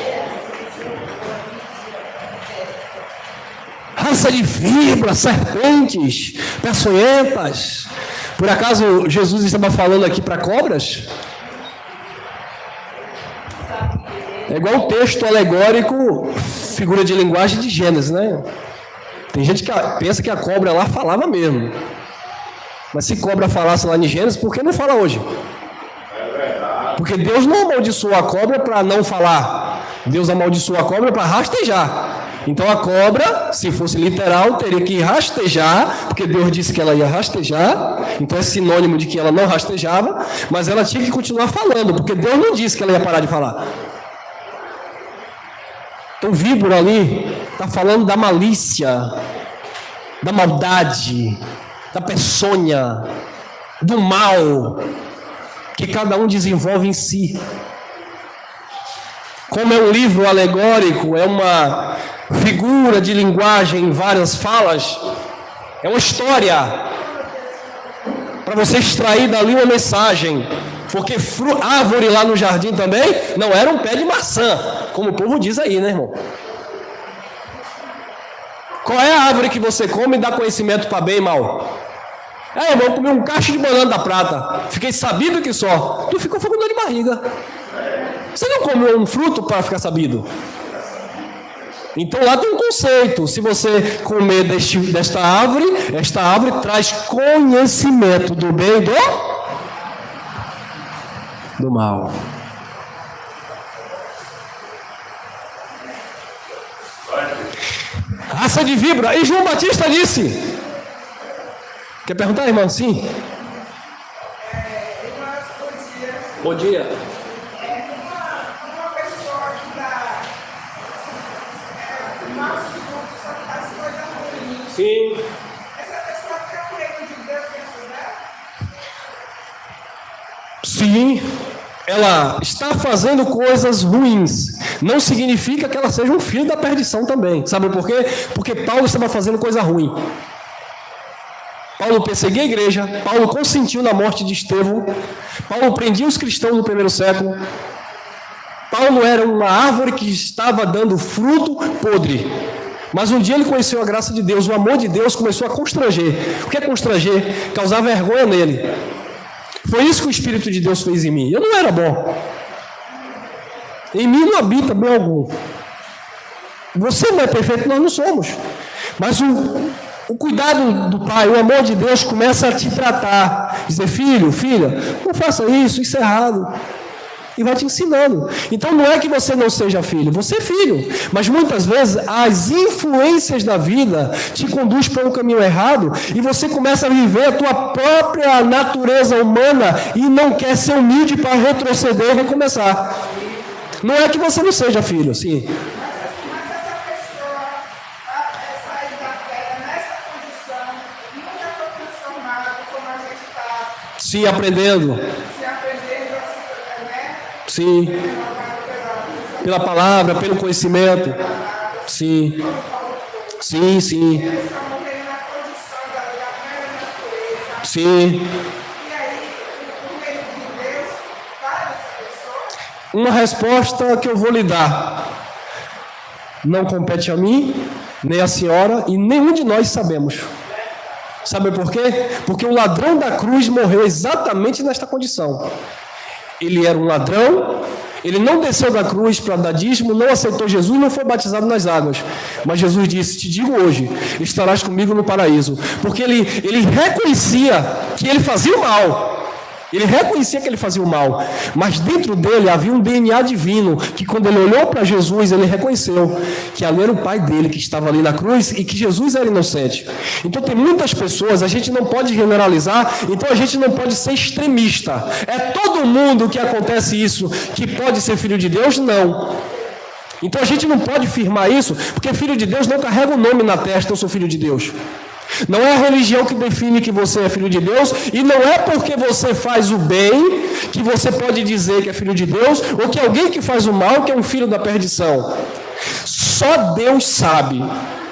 Raça de víboras, serpentes, peçonhentas. Por acaso Jesus estava falando aqui para cobras? É igual o texto alegórico, figura de linguagem de Gênesis, né? Tem gente que pensa que a cobra lá falava mesmo. Mas se cobra falasse lá em Gênesis, por que não fala hoje? Porque Deus não amaldiçoou a cobra para não falar. Deus amaldiçoou a cobra para rastejar. Então a cobra, se fosse literal, teria que rastejar, porque Deus disse que ela ia rastejar. Então é sinônimo de que ela não rastejava, mas ela tinha que continuar falando, porque Deus não disse que ela ia parar de falar. Então o víbora ali está falando da malícia, da maldade, da peçonha, do mal que cada um desenvolve em si. Como é um livro alegórico, é uma figura de linguagem em várias falas, é uma história para você extrair dali uma mensagem. Porque árvore lá no jardim também não era um pé de maçã, como o povo diz aí, né, irmão? Qual é a árvore que você come e dá conhecimento para bem e mal? Irmão, eu comi um cacho de banana da prata, fiquei sabido que só. Tu ficou com dor de barriga. Você não comeu um fruto para ficar sabido? Então lá tem um conceito. Se você comer desta árvore, esta árvore traz conhecimento do bem e do mal. Raça de víbora. E João Batista disse. Quer perguntar, irmão? Sim. Bom dia. Uma pessoa que dá maus frutos, só faz coisa ruim. Sim. Essa pessoa fica com medo de Deus dentro dela? Sim. Ela está fazendo coisas ruins. Não significa que ela seja um filho da perdição também. Sabe por quê? Porque Paulo estava fazendo coisa ruim. Paulo perseguia a igreja. Paulo consentiu na morte de Estevão. Paulo prendia os cristãos no primeiro século. Paulo era uma árvore que estava dando fruto podre. Mas um dia ele conheceu a graça de Deus. O amor de Deus começou a constranger. O que é constranger? Causar vergonha nele. Foi isso que o Espírito de Deus fez em mim. Eu não era bom. Em mim não habita bem algum. Você não é perfeito, nós não somos. Mas o cuidado do Pai, o amor de Deus começa a te tratar. Dizer, filho, filha, não faça isso, isso é errado. E vai te ensinando. Então não é que você não seja filho, você é filho. Mas muitas vezes as influências da vida te conduzem para um caminho errado e você começa a viver a tua própria natureza humana e não quer ser humilde para retroceder e recomeçar. Não é que você não seja filho, sim. Mas essa pessoa sair da terra nessa condição, nunca foi transformada como a gente está Sim, aprendendo. se aprendendo, né? Sim. Pela palavra, pelo conhecimento. Sim. Sim, sim. Eles estão morrendo na condição da primeira natureza. Sim. E aí, o reino de Deus para essa pessoa. Uma resposta que eu vou lhe dar. Não compete a mim, nem a senhora, e nenhum de nós sabemos. Sabe por quê? Porque o ladrão da cruz morreu exatamente nesta condição. Ele era um ladrão, ele não desceu da cruz para dar dízimo, não aceitou Jesus, não foi batizado nas águas. Mas Jesus disse, te digo hoje, estarás comigo no paraíso. Porque ele reconhecia que ele fazia o mal. Ele reconhecia que ele fazia o mal, mas dentro dele havia um DNA divino, que quando ele olhou para Jesus, ele reconheceu que ali era o pai dele que estava ali na cruz e que Jesus era inocente. Então tem muitas pessoas, a gente não pode generalizar, então a gente não pode ser extremista. É todo mundo que acontece isso que pode ser filho de Deus? Não. Então a gente não pode firmar isso, porque filho de Deus não carrega o nome na testa, eu sou filho de Deus. Não é a religião que define que você é filho de Deus, e não é porque você faz o bem que você pode dizer que é filho de Deus, ou que alguém que faz o mal que é um filho da perdição. Só Deus sabe.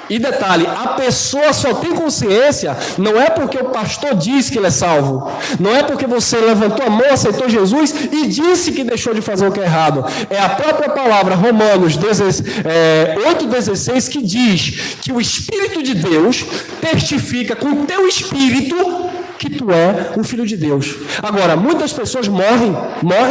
E detalhe, a pessoa só tem consciência, não é porque o pastor diz que ele é salvo, não é porque você levantou a mão, aceitou Jesus e disse que deixou de fazer o que é errado. É a própria palavra, Romanos 8,16, que diz que o Espírito de Deus testifica com o teu espírito que tu é um filho de Deus. Agora, muitas pessoas morrem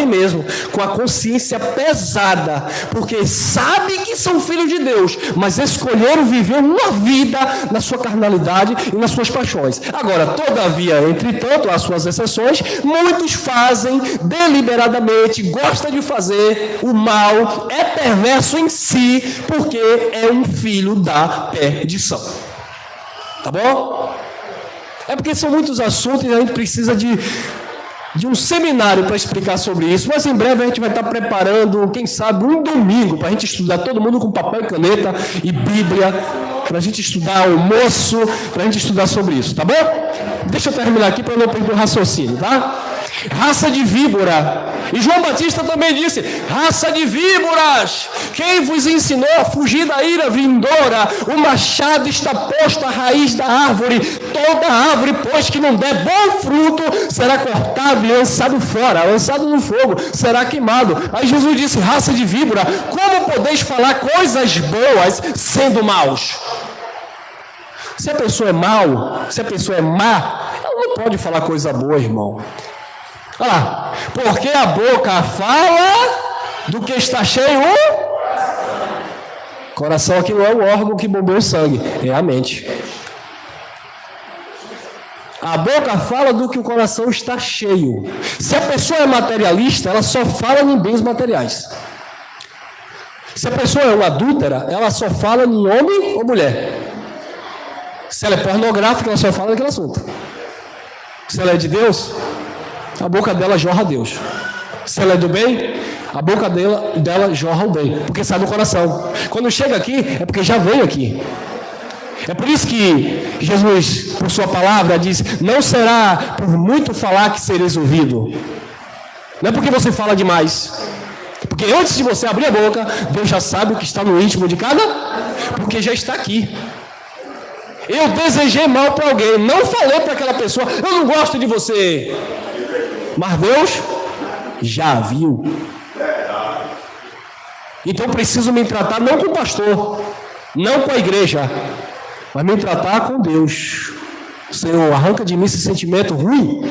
mesmo, com a consciência pesada, porque sabem que são filhos de Deus, mas escolheram viver uma vida na sua carnalidade e nas suas paixões. Agora, todavia, entretanto, há suas exceções, muitos fazem deliberadamente, gostam de fazer o mal, é perverso em si, porque é um filho da perdição. Tá bom? É porque são muitos assuntos e a gente precisa de um seminário para explicar sobre isso. Mas em breve a gente vai estar preparando, quem sabe, um domingo para a gente estudar, todo mundo com papel e caneta e Bíblia, para a gente estudar almoço, para a gente estudar sobre isso, tá bom? Deixa eu terminar aqui para não perder o raciocínio, tá? Raça de víbora. E João Batista também disse: raça de víboras, quem vos ensinou a fugir da ira vindoura? O machado está posto à raiz da árvore. Toda árvore, pois, que não der bom fruto, será cortado e lançado fora, lançado no fogo, será queimado. Aí Jesus disse: raça de víbora, como podeis falar coisas boas sendo maus? Se a pessoa é mau, se a pessoa é má, ela não pode falar coisa boa, irmão. Olha lá, porque a boca fala do que está cheio o coração. Aqui não é o órgão que bombeia o sangue, é a mente. A boca fala do que o coração está cheio. Se a pessoa é materialista, ela só fala em bens materiais. Se a pessoa é uma adúltera, ela só fala em homem ou mulher. Se ela é pornográfica, ela só fala daquele assunto. Se ela é de Deus, a boca dela jorra a Deus. Se ela é do bem, a boca dela jorra o bem, porque sai do coração. Quando chega aqui, é porque já veio aqui. É por isso que Jesus, por sua palavra, diz: não será por muito falar que sereis ouvido. Não é porque você fala demais. Porque antes de você abrir a boca, Deus já sabe o que está no íntimo de cada, porque já está aqui. Eu desejei mal para alguém, não falei para aquela pessoa: eu não gosto de você. Mas Deus já viu. Então preciso me tratar não com o pastor, não com a igreja, mas me tratar com Deus. Senhor, arranca de mim esse sentimento ruim.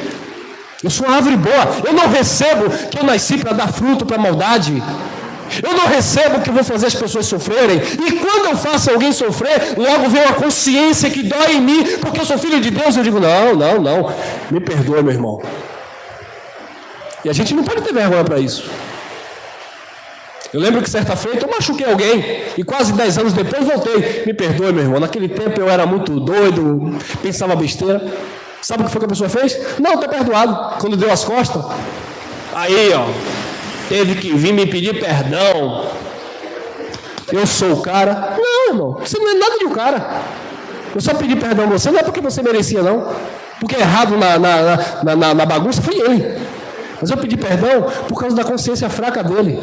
Eu sou uma árvore boa. Eu não recebo que eu nasci para dar fruto para a maldade. Eu não recebo que eu vou fazer as pessoas sofrerem. E quando eu faço alguém sofrer, logo vem uma consciência que dói em mim, porque eu sou filho de Deus. Eu digo: não, me perdoa, meu irmão. E a gente não pode ter vergonha para isso. Eu lembro que certa feita eu machuquei alguém e quase 10 anos depois voltei. Me perdoe, meu irmão. Naquele tempo eu era muito doido, pensava besteira. Sabe o que foi que a pessoa fez? Não, estou perdoado. Quando deu as costas, aí, teve que vir me pedir perdão. Eu sou o cara. Não, irmão, você não é nada de um cara. Eu só pedi perdão a você, não é porque você merecia, não. Porque errado na bagunça foi ele. Mas eu pedi perdão por causa da consciência fraca dele.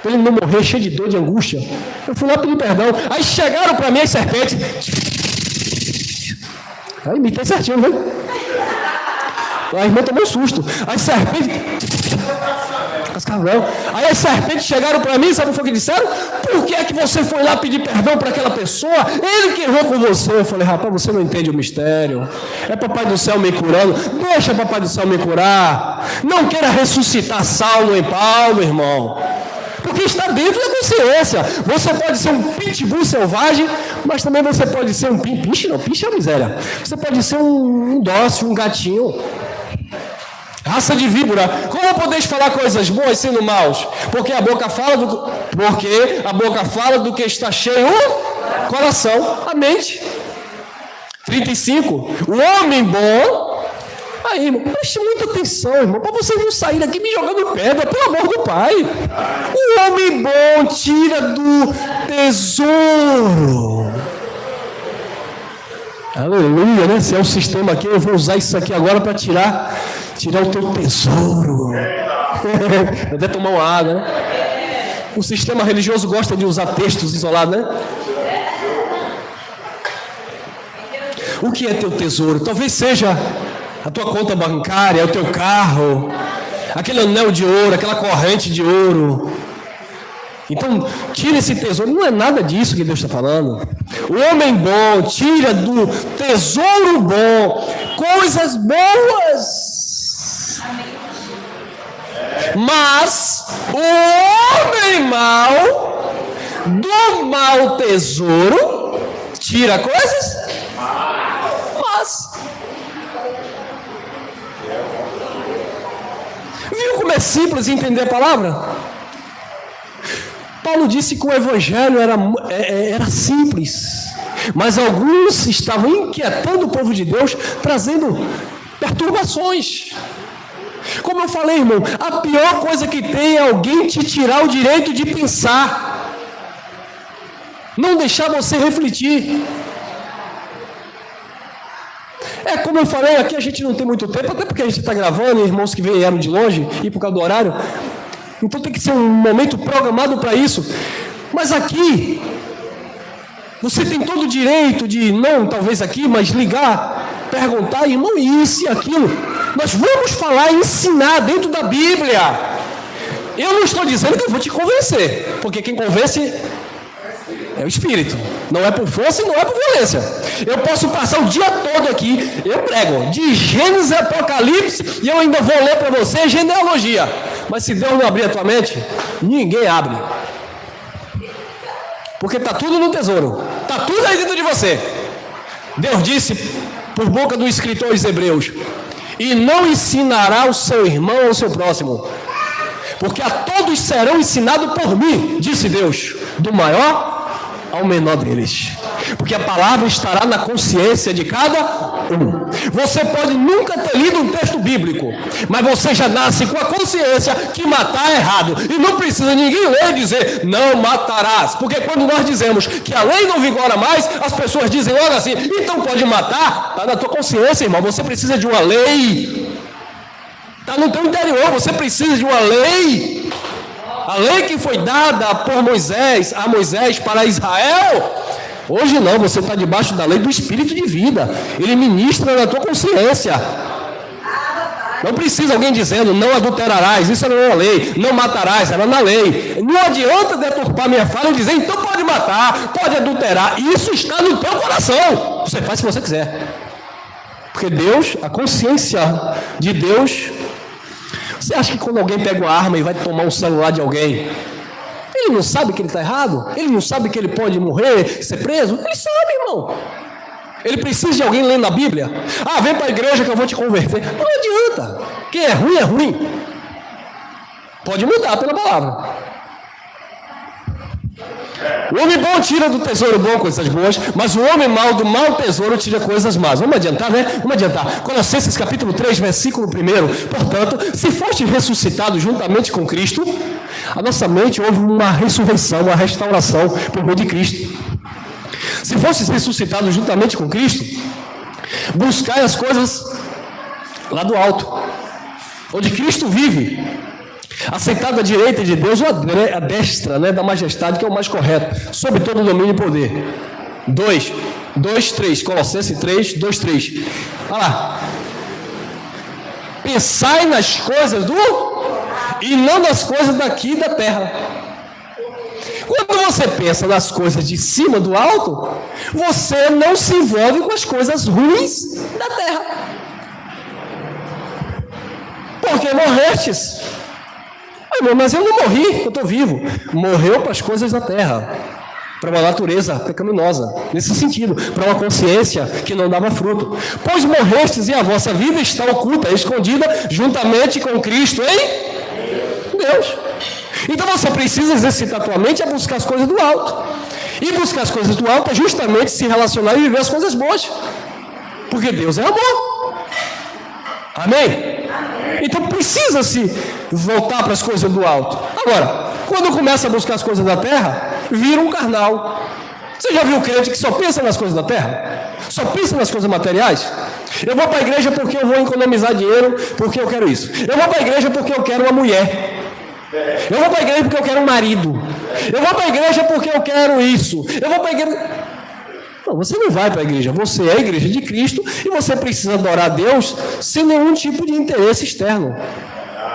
Para ele não morrer cheio de dor, de angústia. Eu fui lá pedir perdão. Aí chegaram para mim as serpentes. Aí imitei certinho, né? A irmã tomou um susto. As serpentes. Cascavel. Aí as serpentes chegaram para mim, sabe o que foi que disseram? Por que é que você foi lá pedir perdão para aquela pessoa? Ele que errou com você. Eu falei: rapaz, você não entende o mistério. É Papai do Céu me curando. Deixa Papai do Céu me curar. Não queira ressuscitar Saulo em Paulo, irmão. Porque está dentro da consciência. Você pode ser um pitbull selvagem, mas também você pode ser um pinche, não, pinche é uma miséria. Você pode ser um dócil, um gatinho. raça de víbora, como podeis falar coisas boas sendo maus? Porque a boca fala do que está cheio o coração, a mente. 35. O homem bom. Aí, irmão, preste muita atenção, irmão, para vocês não saírem daqui me jogando pedra, pelo amor do Pai. O homem bom tira do tesouro. Aleluia, né? Se é o sistema aqui, eu vou usar isso aqui agora para tirar o teu tesouro. Vou até tomar uma água, né? O sistema religioso gosta de usar textos isolados, né? O que é teu tesouro? Talvez seja a tua conta bancária, o teu carro, aquele anel de ouro, aquela corrente de ouro. Então, tira esse tesouro. Não é nada disso que Deus está falando. O homem bom tira do tesouro bom coisas boas. Mas o homem mau do mau tesouro tira coisas más. Viu como é simples entender a palavra? Paulo disse que o evangelho era simples, mas alguns estavam inquietando o povo de Deus, trazendo perturbações. Como eu falei, irmão, a pior coisa que tem é alguém te tirar o direito de pensar, não deixar você refletir. É como eu falei, aqui a gente não tem muito tempo, até porque a gente está gravando, irmãos que vieram de longe, e por causa do horário. Então tem que ser um momento programado para isso. Mas aqui, você tem todo o direito de, não talvez aqui, mas ligar, perguntar, irmão, isso e aquilo. Nós vamos falar e ensinar dentro da Bíblia. Eu não estou dizendo que eu vou te convencer, porque quem convence é o Espírito. Não é por força e não é por violência. Eu posso passar o dia todo aqui, eu prego, de Gênesis e Apocalipse, e eu ainda vou ler para você genealogia. Mas se Deus não abrir a tua mente, ninguém abre. Porque está tudo no tesouro. Está tudo aí dentro de você. Deus disse, por boca do escritor aos Hebreus, e não ensinará o seu irmão ou o seu próximo, porque a todos serão ensinados por mim, disse Deus, do maior ao menor deles. Porque a palavra estará na consciência de cada um. Você pode nunca ter lido um texto bíblico, mas você já nasce com a consciência que matar é errado. E não precisa ninguém ler e dizer, não matarás. Porque quando nós dizemos que a lei não vigora mais, as pessoas dizem logo assim, então pode matar. Está na tua consciência, irmão. Você precisa de uma lei. Está no teu interior. Você precisa de uma lei. A lei que foi dada por Moisés, a Moisés para Israel. Hoje não, você está debaixo da lei do Espírito de vida. Ele ministra na tua consciência. Não precisa alguém dizendo, não adulterarás, isso não é uma lei. Não matarás, era na lei. Não adianta deturpar minha fala e dizer, então pode matar, pode adulterar. Isso está no teu coração. Você faz se você quiser. Porque Deus, a consciência de Deus. Você acha que quando alguém pega uma arma e vai tomar um celular de alguém, ele não sabe que ele está errado? Ele não sabe que ele pode morrer, ser preso? Ele sabe, irmão. Ele precisa de alguém lendo a Bíblia. Ah, vem para a igreja que eu vou te converter. Não adianta. Quem é ruim é ruim. Pode mudar pela palavra. O homem bom tira do tesouro bom coisas boas, mas o homem mau do mau tesouro tira coisas más. Vamos adiantar, né? Vamos adiantar. Colossenses capítulo 3, versículo 1. Portanto, se foste ressuscitado juntamente com Cristo, a nossa mente houve uma ressurreição, uma restauração por meio de Cristo. Se fostes ressuscitado juntamente com Cristo, buscai as coisas lá do alto, onde Cristo vive, assentado à direita de Deus, ou à destra, né, da majestade, que é o mais correto, sob todo domínio e poder. 2:3, Colossenses 3, 2:3. Olha lá. Pensai nas coisas e não nas coisas daqui da terra. Quando você pensa nas coisas de cima do alto, você não se envolve com as coisas ruins da terra. Porque morrestes. Mas eu não morri, eu estou vivo. Morreu para as coisas da terra. para uma natureza pecaminosa, nesse sentido, para uma consciência que não dava fruto. Pois morrestes e a vossa vida está oculta, escondida, juntamente com Cristo em Deus. Então você precisa exercitar a tua mente a buscar as coisas do alto. E buscar as coisas do alto é justamente se relacionar e viver as coisas boas. Porque Deus é amor. Amém? Então precisa-se voltar para as coisas do alto. Agora, quando começa a buscar as coisas da terra, vira um carnal. Você já viu crente que só pensa nas coisas da terra? Só pensa nas coisas materiais? Eu vou para a igreja porque eu vou economizar dinheiro, porque eu quero isso. Eu vou para a igreja porque eu quero uma mulher. Eu vou para a igreja porque eu quero um marido. Eu vou para a igreja porque eu quero isso. Eu vou para a igreja... Não, você não vai para a igreja. Você é a igreja de Cristo e você precisa adorar a Deus sem nenhum tipo de interesse externo.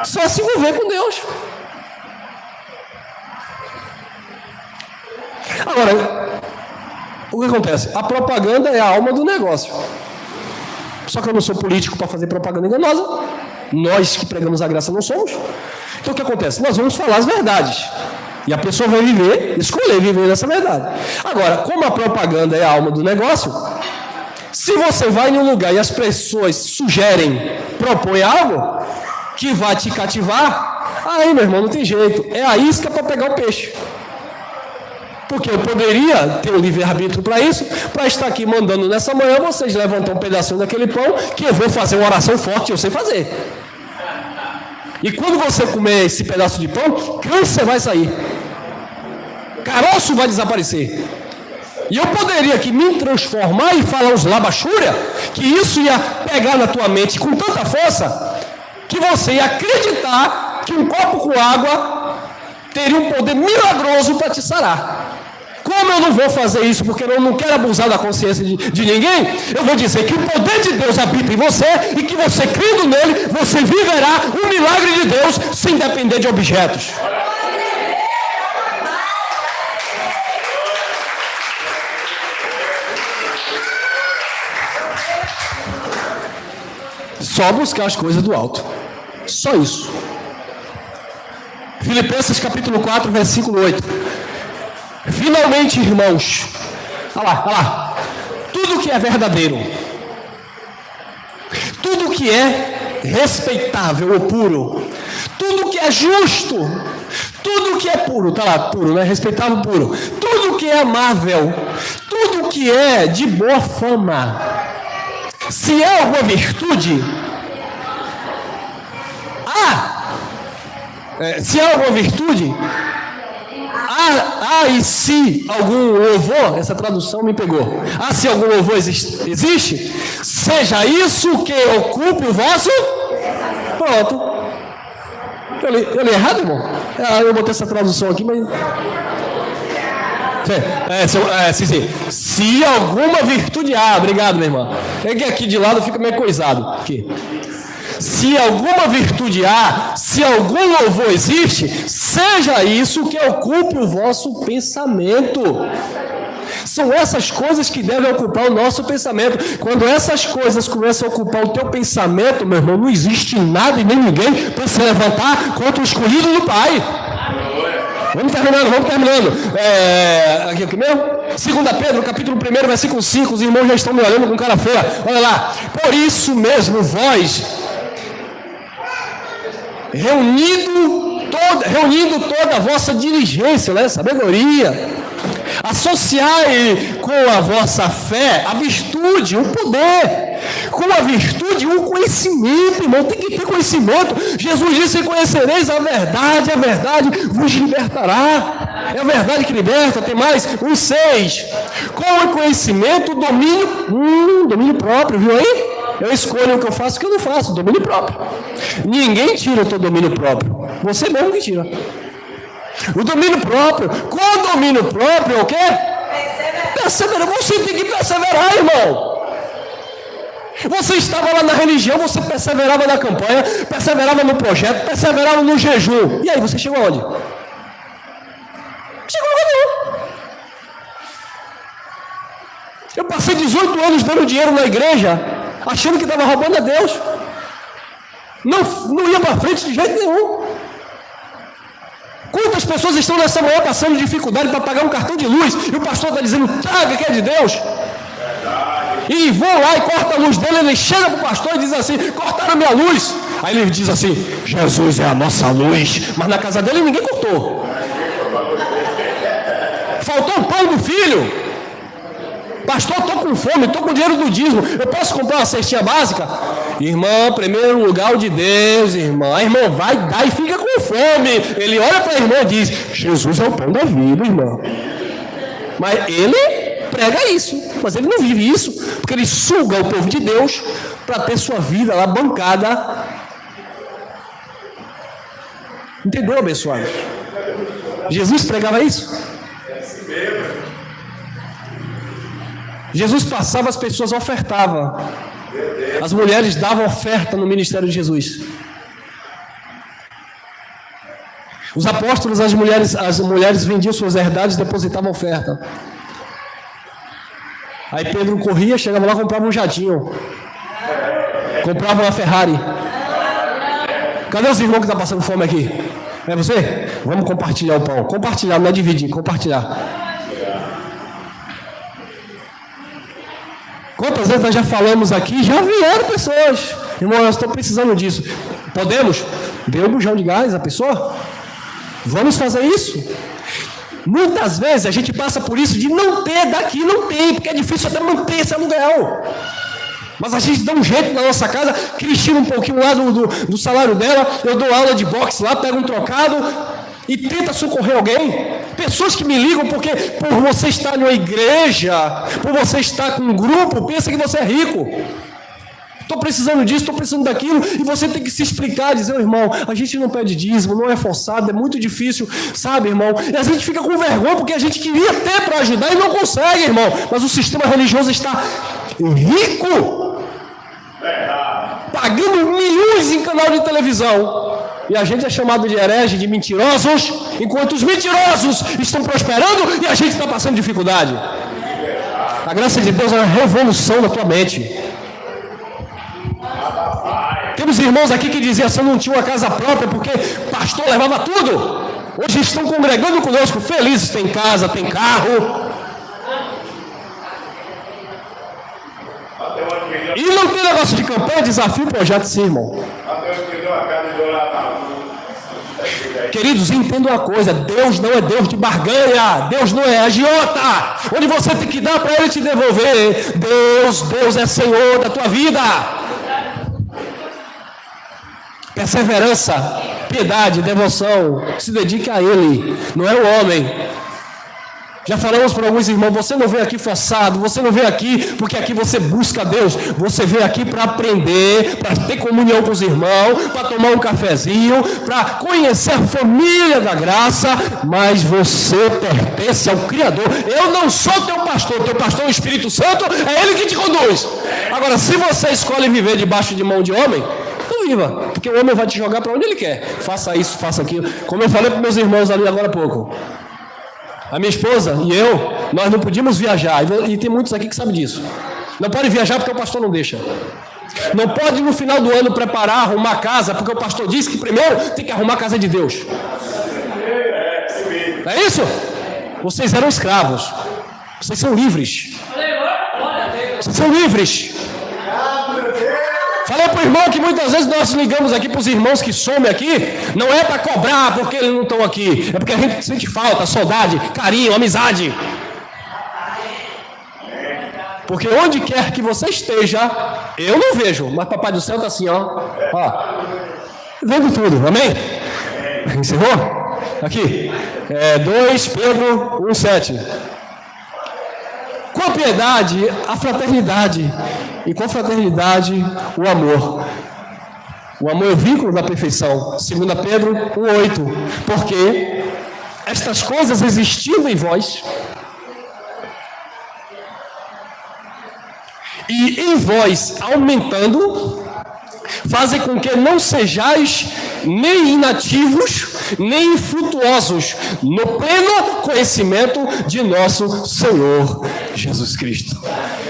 Só se envolver com Deus. Agora, o que acontece? A propaganda é a alma do negócio. Só que eu não sou político para fazer propaganda enganosa. Nós que pregamos a graça não somos. Então o que acontece? Nós vamos falar as verdades. E a pessoa vai escolher viver nessa verdade. Agora, como a propaganda é a alma do negócio, se você vai em um lugar e as pessoas sugerem, propõem algo que vai te cativar, aí, meu irmão, não tem jeito. É a isca para pegar o peixe. Porque eu poderia ter um livre-arbítrio para isso, para estar aqui mandando nessa manhã, vocês levantam um pedacinho daquele pão, que eu vou fazer uma oração forte, eu sei fazer. E quando você comer esse pedaço de pão, câncer vai sair. Caroço vai desaparecer. E eu poderia aqui me transformar e falar uns labachúria, que isso ia pegar na tua mente com tanta força, que você ia acreditar que um copo com água teria um poder milagroso para te sarar. Como eu não vou fazer isso, porque eu não quero abusar da consciência de ninguém, eu vou dizer que o poder de Deus habita em você e que você, crendo nele, você viverá um milagre de Deus sem depender de objetos. Só buscar as coisas do alto. Só isso. Filipenses capítulo 4, versículo 8. Finalmente, irmãos, olha lá, tudo que é verdadeiro, tudo que é respeitável ou puro, tudo que é justo, tudo que é puro, tá lá, puro, né? Respeitável, puro, tudo que é amável, tudo que é de boa fama, se é alguma virtude, se há alguma virtude, e se algum louvor, essa tradução me pegou, se algum louvor existe, seja isso que ocupe o vosso, pronto, eu li errado, irmão? Eu botei essa tradução aqui, mas... sim. Se alguma virtude obrigado, meu irmão. É que aqui de lado fica meio coisado, aqui. Se alguma virtude se algum louvor existe, seja isso que ocupe o vosso pensamento. São essas coisas que devem ocupar o nosso pensamento. Quando essas coisas começam a ocupar o teu pensamento, meu irmão, não existe nada e nem ninguém para se levantar contra o escolhido do Pai. Vamos terminando. Aqui mesmo? 2 Pedro, capítulo 1, versículo 5. Os irmãos já estão me olhando com cara feia. Olha lá. Por isso mesmo, vós... reunindo toda a vossa diligência, né? Sabedoria, associai com a vossa fé a virtude, o poder, com a virtude o conhecimento, irmão, tem que ter conhecimento. Jesus disse: conhecereis a verdade vos libertará. É a verdade que liberta. Tem mais, 6, com o conhecimento, domínio próprio, viu aí? Eu escolho o que eu faço e o que eu não faço. Domínio próprio. Ninguém tira o teu domínio próprio. Você mesmo que tira. O domínio próprio. Com o domínio próprio é o quê? Perseverar. Você tem que perseverar, irmão. Você estava lá na religião, você perseverava na campanha, perseverava no projeto, perseverava no jejum. E aí, você chegou aonde? Chegou aonde? Eu passei 18 anos dando dinheiro na igreja, achando que estava roubando a Deus. Não ia para frente de jeito nenhum. Quantas pessoas estão nessa manhã passando dificuldade para pagar um cartão de luz e o pastor está dizendo, traga que é de Deus. E vão lá e corta a luz dele, ele chega para o pastor e diz assim, cortaram a minha luz. Aí ele diz assim, Jesus é a nossa luz, mas na casa dele ninguém cortou. Faltou o pão do filho. Pastor, estou com fome, estou com dinheiro do dízimo, eu posso comprar uma cestinha básica? Irmã, primeiro lugar o de Deus, irmã. A irmã vai dar e fica com fome. Ele olha para a irmã e diz, Jesus é o pão da vida, irmã. Mas ele prega isso, mas ele não vive isso, porque ele suga o povo de Deus para ter sua vida lá bancada. Entendeu, abençoados? Jesus pregava isso. Jesus passava, as pessoas ofertavam. As mulheres davam oferta no ministério de Jesus. Os apóstolos, as mulheres vendiam suas herdades e depositavam oferta. Aí Pedro corria, chegava lá, comprava um jatinho. Comprava uma Ferrari. Cadê os irmãos que estão passando fome aqui? É você? Vamos compartilhar o pão. Compartilhar, não é dividir, compartilhar. Quantas vezes nós já falamos aqui, já vieram pessoas. Irmão, eu estou precisando disso. Podemos? Dê um bujão de gás à pessoa? Vamos fazer isso? Muitas vezes a gente passa por isso de não ter daqui, não tem, porque é difícil até manter esse aluguel. Mas a gente dá um jeito na nossa casa, Cristina um pouquinho lá do salário dela, eu dou aula de boxe lá, pego um trocado e tenta socorrer alguém. Pessoas que me ligam porque por você estar numa igreja, por você estar com um grupo, pensa que você é rico. Estou precisando disso, estou precisando daquilo, e você tem que se explicar, dizer, oh, irmão, a gente não pede dízimo, não é forçado, é muito difícil, sabe, irmão? E a gente fica com vergonha porque a gente queria ter para ajudar e não consegue, irmão. Mas o sistema religioso está rico, pagando milhões em canal de televisão. E a gente é chamado de herege, de mentirosos, enquanto os mentirosos estão prosperando e a gente está passando dificuldade. A graça de Deus é uma revolução na tua mente. Temos irmãos aqui que diziam assim, eu não tinha uma casa própria porque pastor levava tudo. Hoje estão congregando conosco, felizes, tem casa, tem carro. E não tem negócio de campanha, desafio, projeto, sim, irmão. Queridos, entendam uma coisa, Deus não é Deus de barganha, Deus não é agiota, onde você tem que dar para Ele te devolver. Deus é Senhor da tua vida. Perseverança, piedade, devoção, se dedique a Ele, não é o homem. Já falamos para alguns irmãos, você não veio aqui forçado, você não veio aqui porque aqui você busca Deus, você veio aqui para aprender, para ter comunhão com os irmãos, para tomar um cafezinho, para conhecer a família da graça, mas você pertence ao Criador. Eu não sou teu pastor é o Espírito Santo, é Ele que te conduz. Agora, se você escolhe viver debaixo de mão de homem, então viva, porque o homem vai te jogar para onde ele quer. Faça isso, faça aquilo, como eu falei para meus irmãos ali agora há pouco. A minha esposa e eu, nós não podíamos viajar, e tem muitos aqui que sabem disso. Não pode viajar porque o pastor não deixa. Não pode no final do ano preparar, arrumar casa, porque o pastor disse que primeiro tem que arrumar a casa de Deus. É isso? Vocês eram escravos. Vocês são livres. Vocês são livres. Falei para o irmão que muitas vezes nós ligamos aqui para os irmãos que somem aqui, não é para cobrar porque eles não estão aqui, é porque a gente sente falta, saudade, carinho, amizade. Porque onde quer que você esteja, eu não vejo, mas Papai do Céu está assim, ó, vendo tudo, amém? Encerrou? Aqui, 2 Pedro 1,7. Com a piedade, a fraternidade, e com a fraternidade, o amor. O amor é o vínculo da perfeição. 2 Pedro 1,8. Porque estas coisas existindo em vós, e em vós aumentando, fazem com que não sejais nem inativos, nem infrutuosos no pleno conhecimento de nosso Senhor Jesus Cristo.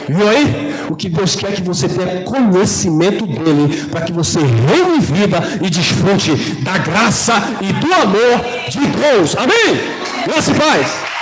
Viu aí? O que Deus quer que você tenha conhecimento dele, para que você reine vida e desfrute da graça e do amor de Deus. Amém? Graça e paz.